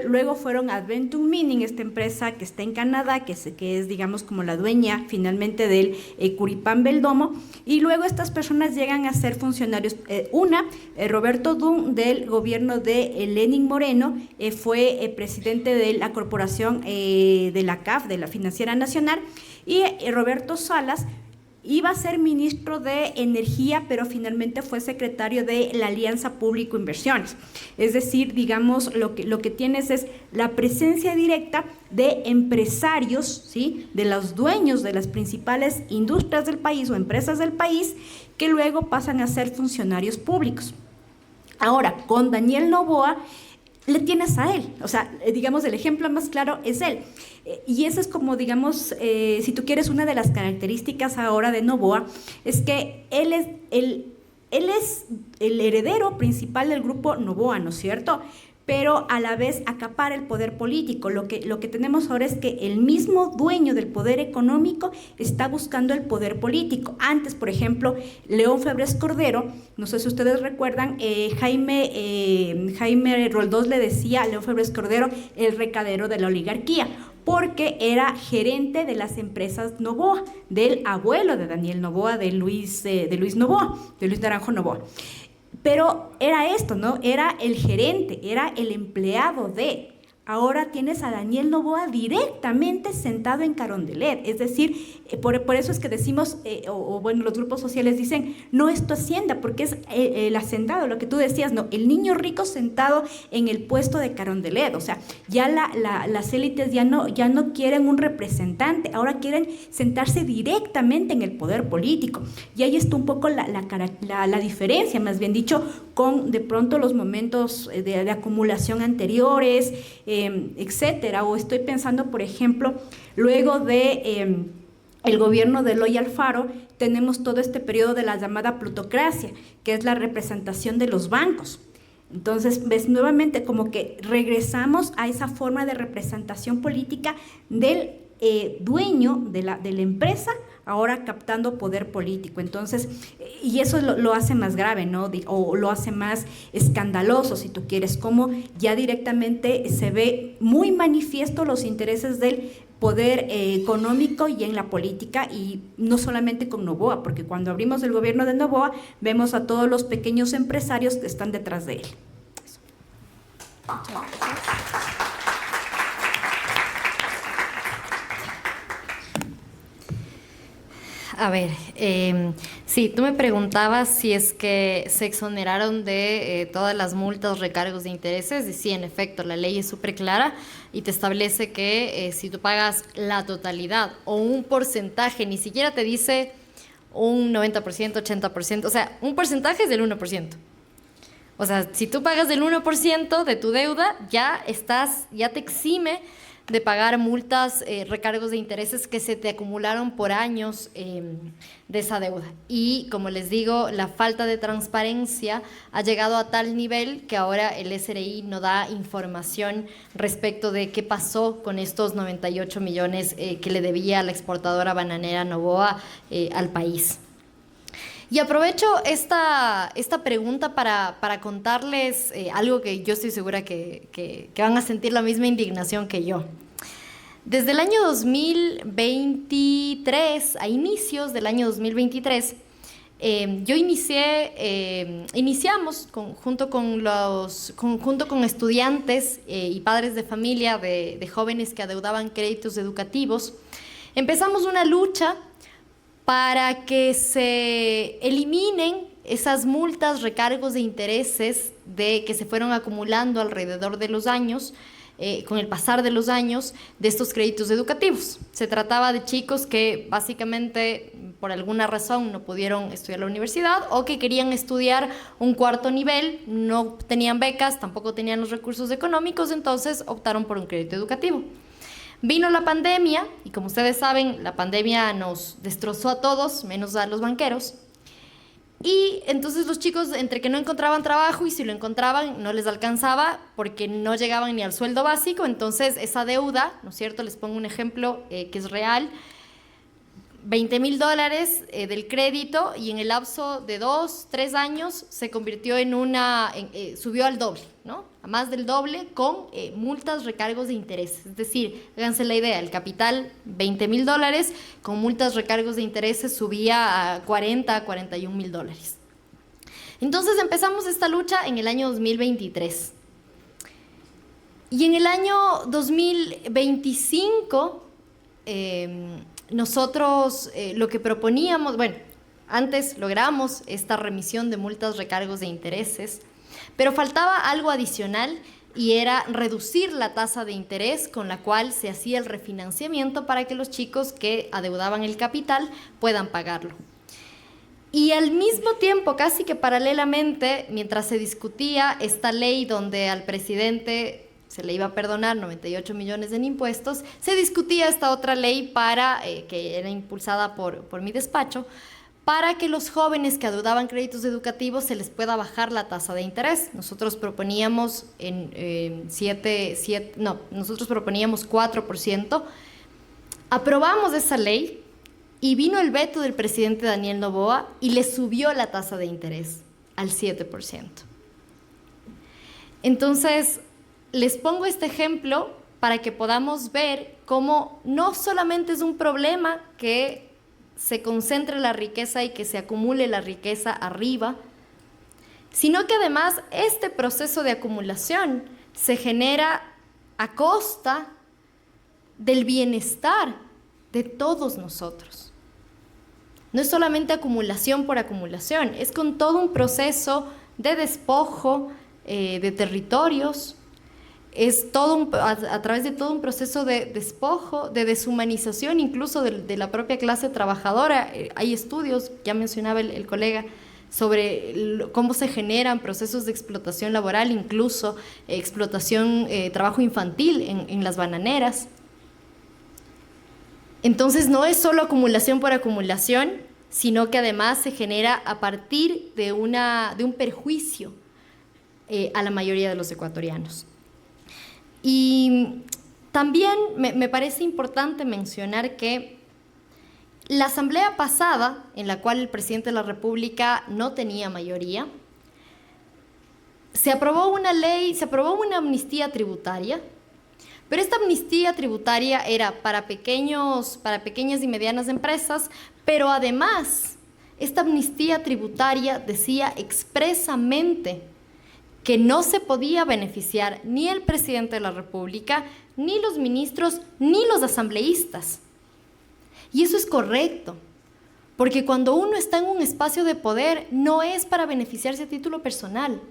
luego fueron a Adventum Mining, esta empresa que está en Canadá, que es digamos, como la dueña finalmente del Curipán Beldomo, y luego estas personas llegan a ser funcionarios. Roberto Dunn, del gobierno de Lenín Moreno, fue presidente de la corporación de la CAF, de la Financiera Nacional, y Roberto Salas iba a ser ministro de Energía, pero finalmente fue secretario de la Alianza Público Inversiones. Es decir, digamos, lo que tienes es la presencia directa de empresarios, ¿sí?, de los dueños de las principales industrias del país o empresas del país, que luego pasan a ser funcionarios públicos. Ahora, con Daniel Noboa, le tienes a él, o sea, digamos, el ejemplo más claro es él. Y eso es como, digamos, si tú quieres, una de las características ahora de Noboa, es que él es el heredero principal del grupo Noboa, ¿no es cierto? Pero a la vez acapara el poder político. Lo que tenemos ahora es que el mismo dueño del poder económico está buscando el poder político. Antes, por ejemplo, León Febres Cordero, no sé si ustedes recuerdan, Jaime Roldós le decía a León Febres Cordero el recadero de la oligarquía, porque era gerente de las empresas Noboa, del abuelo de Daniel Noboa, de Luis Naranjo Noboa. Pero era esto, ¿no? Era el gerente, era el empleado de. Ahora tienes a Daniel Noboa directamente sentado en Carondelet. Es decir, por eso es que decimos, bueno, los grupos sociales dicen, no es tu hacienda, porque es el hacendado, lo que tú decías, no, el niño rico sentado en el puesto de Carondelet. O sea, ya las élites ya no quieren un representante, ahora quieren sentarse directamente en el poder político. Y ahí está un poco la diferencia, más bien dicho, con de pronto los momentos de acumulación anteriores, etcétera. O estoy pensando, por ejemplo, luego de el gobierno de Eloy Alfaro, tenemos todo este periodo de la llamada plutocracia, que es la representación de los bancos. Entonces, ves nuevamente como que regresamos a esa forma de representación política del dueño de la empresa, ahora captando poder político. Entonces, y eso lo hace más grave, ¿no? O lo hace más escandaloso, si tú quieres, como ya directamente se ve muy manifiesto los intereses del poder económico y en la política, y no solamente con Noboa, porque cuando abrimos el gobierno de Noboa vemos a todos los pequeños empresarios que están detrás de él. Eso. Muchas gracias. A ver, sí, tú me preguntabas si es que se exoneraron de todas las multas, recargos de intereses, y sí, en efecto, la ley es súper clara y te establece que si tú pagas la totalidad o un porcentaje, ni siquiera te dice un 90%, 80%, o sea, un porcentaje es del 1%. O sea, si tú pagas del 1% de tu deuda, ya te exime de pagar multas, recargos de intereses que se te acumularon por años de esa deuda. Y como les digo, la falta de transparencia ha llegado a tal nivel que ahora el SRI no da información respecto de qué pasó con estos 98 millones que le debía la exportadora bananera Noboa al país. Y aprovecho esta pregunta para contarles algo que yo estoy segura que van a sentir la misma indignación que yo. Desde el año 2023, a inicios del año 2023, iniciamos junto con estudiantes y padres de familia de jóvenes que adeudaban créditos educativos, empezamos una lucha para que se eliminen esas multas, recargos de intereses que se fueron acumulando alrededor de los años, con el pasar de los años, de estos créditos educativos. Se trataba de chicos que básicamente por alguna razón no pudieron estudiar en la universidad o que querían estudiar un cuarto nivel, no tenían becas, tampoco tenían los recursos económicos, entonces optaron por un crédito educativo. Vino la pandemia y como ustedes saben, la pandemia nos destrozó a todos, menos a los banqueros. Y entonces los chicos, entre que no encontraban trabajo y si lo encontraban no les alcanzaba porque no llegaban ni al sueldo básico, entonces esa deuda, ¿no es cierto? Les pongo un ejemplo que es real. $20,000 del crédito y en el lapso de 2-3 años se convirtió subió al doble, ¿no? A más del doble con multas, recargos de intereses. Es decir, háganse la idea, el capital $20,000 con multas, recargos de intereses subía a $41,000. Entonces empezamos esta lucha en el año 2023. Y en el año 2025 nosotros lo que proponíamos, bueno, antes logramos esta remisión de multas, recargos de intereses, pero faltaba algo adicional y era reducir la tasa de interés con la cual se hacía el refinanciamiento para que los chicos que adeudaban el capital puedan pagarlo. Y al mismo tiempo, casi que paralelamente, mientras se discutía esta ley donde al presidente se le iba a perdonar 98 millones en impuestos, se discutía esta otra ley que era impulsada por mi despacho, para que los jóvenes que adeudaban créditos educativos se les pueda bajar la tasa de interés. Nosotros proponíamos nosotros proponíamos 4%. Aprobamos esa ley y vino el veto del presidente Daniel Noboa y le subió la tasa de interés al 7%. Entonces, les pongo este ejemplo para que podamos ver cómo no solamente es un problema que se concentre la riqueza y que se acumule la riqueza arriba, sino que además este proceso de acumulación se genera a costa del bienestar de todos nosotros. No es solamente acumulación por acumulación, es con todo un proceso de despojo de territorios, es a través de todo un proceso de despojo, de deshumanización incluso de la propia clase trabajadora. Hay estudios, ya mencionaba el colega, sobre cómo se generan procesos de explotación laboral, incluso explotación, trabajo infantil en las bananeras. Entonces no es solo acumulación por acumulación, sino que además se genera a partir de un perjuicio a la mayoría de los ecuatorianos. Y también me parece importante mencionar que la asamblea pasada, en la cual el presidente de la República no tenía mayoría, se aprobó una amnistía tributaria, pero esta amnistía tributaria era para pequeñas y medianas empresas, pero además esta amnistía tributaria decía expresamente que no se podía beneficiar ni el presidente de la República, ni los ministros, ni los asambleístas. Y eso es correcto, porque cuando uno está en un espacio de poder, no es para beneficiarse a título personal.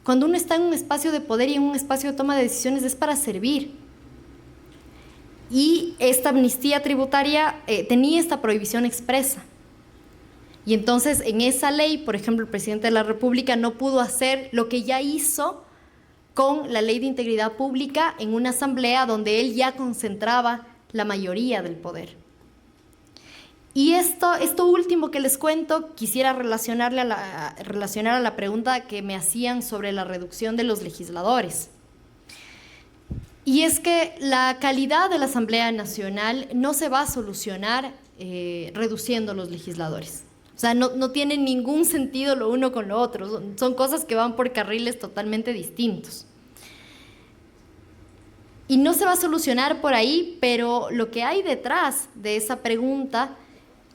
Cuando uno está en un espacio de poder y en un espacio de toma de decisiones, es para servir. Y esta amnistía tributaria tenía esta prohibición expresa. Y entonces en esa ley, por ejemplo, el presidente de la República no pudo hacer lo que ya hizo con la Ley de Integridad Pública en una asamblea donde él ya concentraba la mayoría del poder. Y esto último que les cuento, quisiera relacionar a la pregunta que me hacían sobre la reducción de los legisladores. Y es que la calidad de la Asamblea Nacional no se va a solucionar reduciendo los legisladores. O sea, no tiene ningún sentido lo uno con lo otro. Son cosas que van por carriles totalmente distintos. Y no se va a solucionar por ahí, pero lo que hay detrás de esa pregunta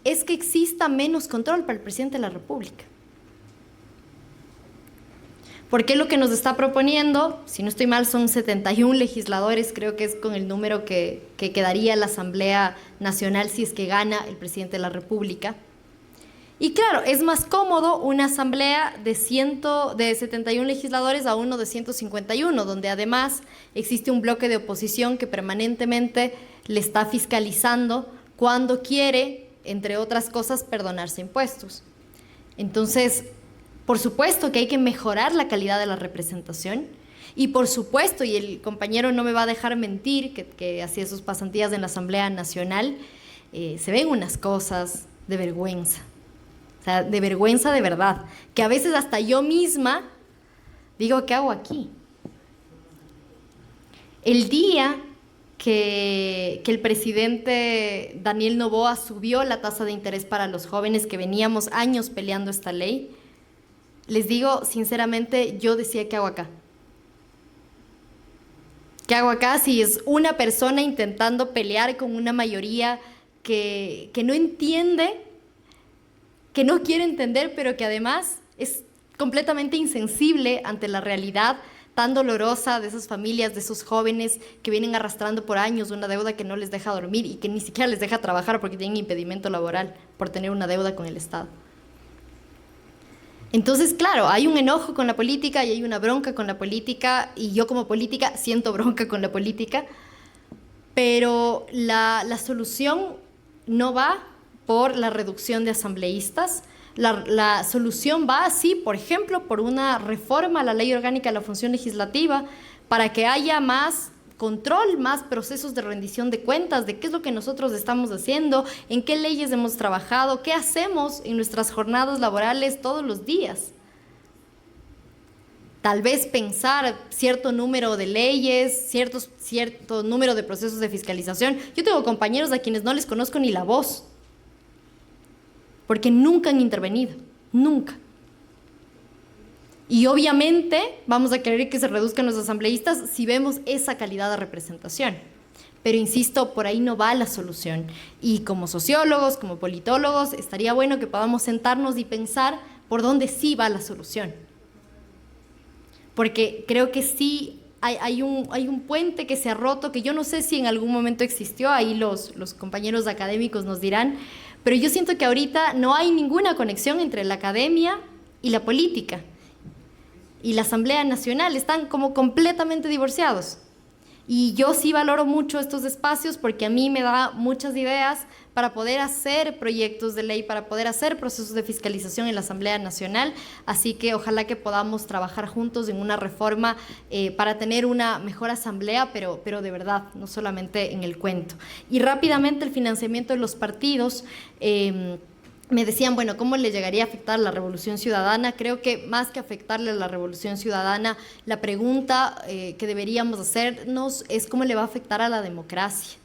es que exista menos control para el presidente de la República. Porque lo que nos está proponiendo, si no estoy mal, son 71 legisladores, creo que es con el número que quedaría la Asamblea Nacional si es que gana el presidente de la República. Y claro, es más cómodo una asamblea de 71 legisladores a uno de 151, donde además existe un bloque de oposición que permanentemente le está fiscalizando cuando quiere, entre otras cosas, perdonarse impuestos. Entonces, por supuesto que hay que mejorar la calidad de la representación y por supuesto, y el compañero no me va a dejar mentir, que hacía sus pasantías en la Asamblea Nacional, se ven unas cosas de vergüenza. O sea, de vergüenza de verdad, que a veces hasta yo misma digo, ¿qué hago aquí? El día que el presidente Daniel Noboa subió la tasa de interés para los jóvenes, que veníamos años peleando esta ley, les digo sinceramente, yo decía, ¿qué hago acá? ¿Qué hago acá si es una persona intentando pelear con una mayoría que no entiende, que no quiere entender, pero que además es completamente insensible ante la realidad tan dolorosa de esas familias, de esos jóvenes que vienen arrastrando por años una deuda que no les deja dormir y que ni siquiera les deja trabajar porque tienen impedimento laboral por tener una deuda con el Estado? Entonces, claro, hay un enojo con la política y hay una bronca con la política, y yo como política siento bronca con la política, pero la solución no va por la reducción de asambleístas. La solución va así, por ejemplo, por una reforma a la Ley Orgánica de la Función Legislativa para que haya más control, más procesos de rendición de cuentas, de qué es lo que nosotros estamos haciendo, en qué leyes hemos trabajado, qué hacemos en nuestras jornadas laborales todos los días. Tal vez pensar cierto número de leyes, cierto número de procesos de fiscalización. Yo tengo compañeros a quienes no les conozco ni la voz, porque nunca han intervenido, nunca. Y obviamente vamos a querer que se reduzcan los asambleístas si vemos esa calidad de representación. Pero insisto, por ahí no va la solución. Y como sociólogos, como politólogos, estaría bueno que podamos sentarnos y pensar por dónde sí va la solución. Porque creo que sí hay un puente que se ha roto, que yo no sé si en algún momento existió, ahí los compañeros académicos nos dirán, pero yo siento que ahorita no hay ninguna conexión entre la academia y la política. Y la Asamblea Nacional están como completamente divorciados. Y yo sí valoro mucho estos espacios porque a mí me da muchas ideas para poder hacer proyectos de ley, para poder hacer procesos de fiscalización en la Asamblea Nacional. Así que ojalá que podamos trabajar juntos en una reforma para tener una mejor asamblea, pero de verdad, no solamente en el cuento. Y rápidamente el financiamiento de los partidos. Me decían, bueno, ¿cómo le llegaría a afectar la Revolución Ciudadana? Creo que más que afectarle a la Revolución Ciudadana, la pregunta que deberíamos hacernos es cómo le va a afectar a la democracia.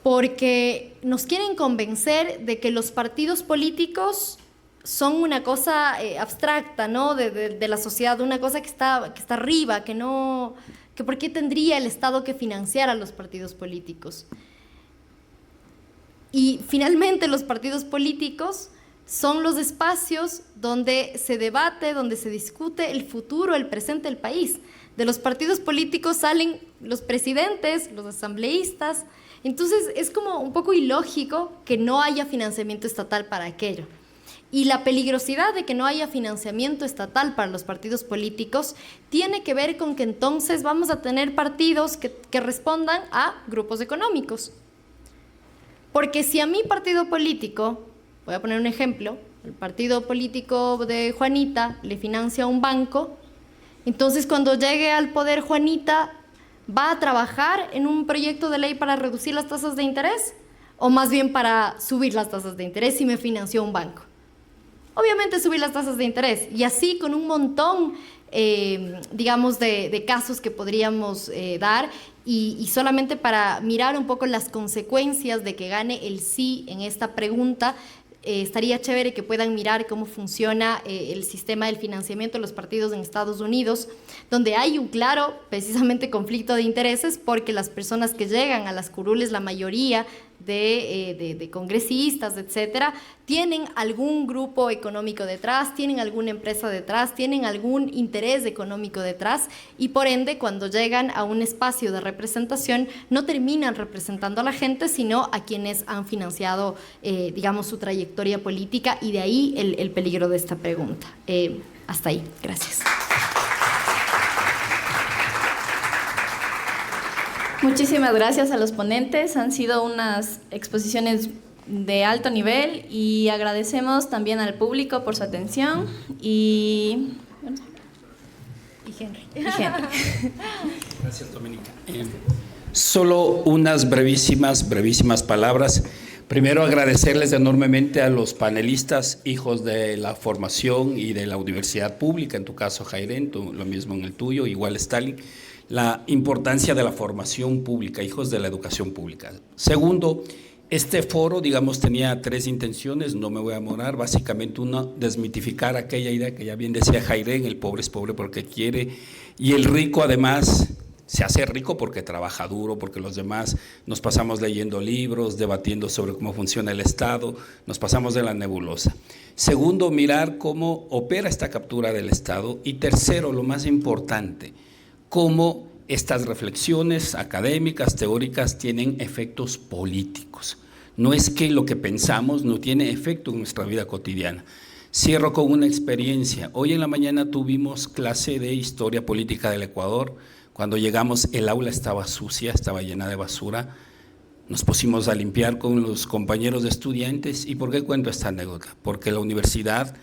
Porque nos quieren convencer de que los partidos políticos son una cosa abstracta, ¿no? De la sociedad, una cosa que está arriba, que ¿por qué tendría el Estado que financiar a los partidos políticos? Y finalmente los partidos políticos son los espacios donde se debate, donde se discute el futuro, el presente del país. De los partidos políticos salen los presidentes, los asambleístas. Entonces es como un poco ilógico que no haya financiamiento estatal para aquello. Y la peligrosidad de que no haya financiamiento estatal para los partidos políticos tiene que ver con que entonces vamos a tener partidos que respondan a grupos económicos. Porque si a mi partido político, voy a poner un ejemplo, el partido político de Juanita le financia a un banco, Entonces, cuando llegue al poder Juanita, ¿va a trabajar en un proyecto de ley para reducir las tasas de interés? ¿O más bien para subir las tasas de interés si me financió un banco? Obviamente subir las tasas de interés. Y así con un montón, digamos, de casos que podríamos dar. Y solamente para mirar un poco las consecuencias de que gane el sí en esta pregunta, estaría chévere que puedan mirar cómo funciona el sistema del financiamiento de los partidos en Estados Unidos, donde hay un claro, precisamente, conflicto de intereses, porque las personas que llegan a las curules, la mayoría de congresistas, etcétera, tienen algún grupo económico detrás, tienen alguna empresa detrás, tienen algún interés económico detrás, y por ende, cuando llegan a un espacio de representación, no terminan representando a la gente, sino a quienes han financiado, digamos, su trayectoria política, y de ahí el peligro de esta pregunta. Hasta ahí. Gracias. Muchísimas gracias a los ponentes, han sido unas exposiciones de alto nivel y agradecemos también al público por su atención y Henry. Gracias, Doménica. Solo unas brevísimas palabras. Primero, agradecerles enormemente a los panelistas, hijos de la formación y de la universidad pública, en tu caso, Jairen, lo mismo en el tuyo, igual Stalin, la importancia de la formación pública, hijos de la educación pública. Segundo, este foro, digamos, tenía tres intenciones, no me voy a demorar. Básicamente, uno, desmitificar aquella idea que ya bien decía Jairen, el pobre es pobre porque quiere, y el rico además se hace rico porque trabaja duro, porque los demás nos pasamos leyendo libros, debatiendo sobre cómo funciona el Estado, nos pasamos de la nebulosa. Segundo, mirar cómo opera esta captura del Estado. Y tercero, lo más importante, cómo estas reflexiones académicas, teóricas, tienen efectos políticos. No es que lo que pensamos no tiene efecto en nuestra vida cotidiana. Cierro con una experiencia. Hoy en la mañana tuvimos clase de Historia Política del Ecuador. Cuando llegamos, el aula estaba sucia, estaba llena de basura. Nos pusimos a limpiar con los compañeros de estudiantes. ¿Y por qué cuento esta anécdota? Porque la universidad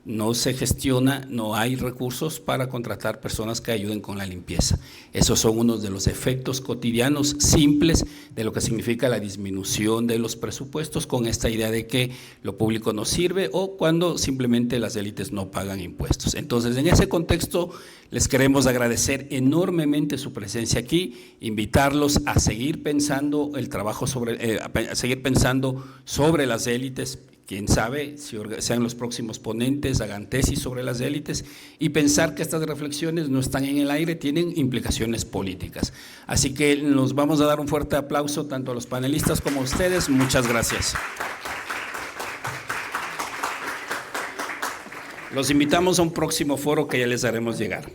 no se gestiona, no hay recursos para contratar personas que ayuden con la limpieza. Esos son unos de los efectos cotidianos simples de lo que significa la disminución de los presupuestos, con esta idea de que lo público no sirve, o cuando simplemente las élites no pagan impuestos. Entonces, en ese contexto, les queremos agradecer enormemente su presencia aquí, invitarlos a seguir pensando el trabajo a seguir pensando sobre las élites. Quién sabe si sean los próximos ponentes, hagan tesis sobre las élites, y pensar que estas reflexiones no están en el aire, tienen implicaciones políticas. Así que nos vamos a dar un fuerte aplauso tanto a los panelistas como a ustedes. Muchas gracias. Los invitamos a un próximo foro que ya les haremos llegar.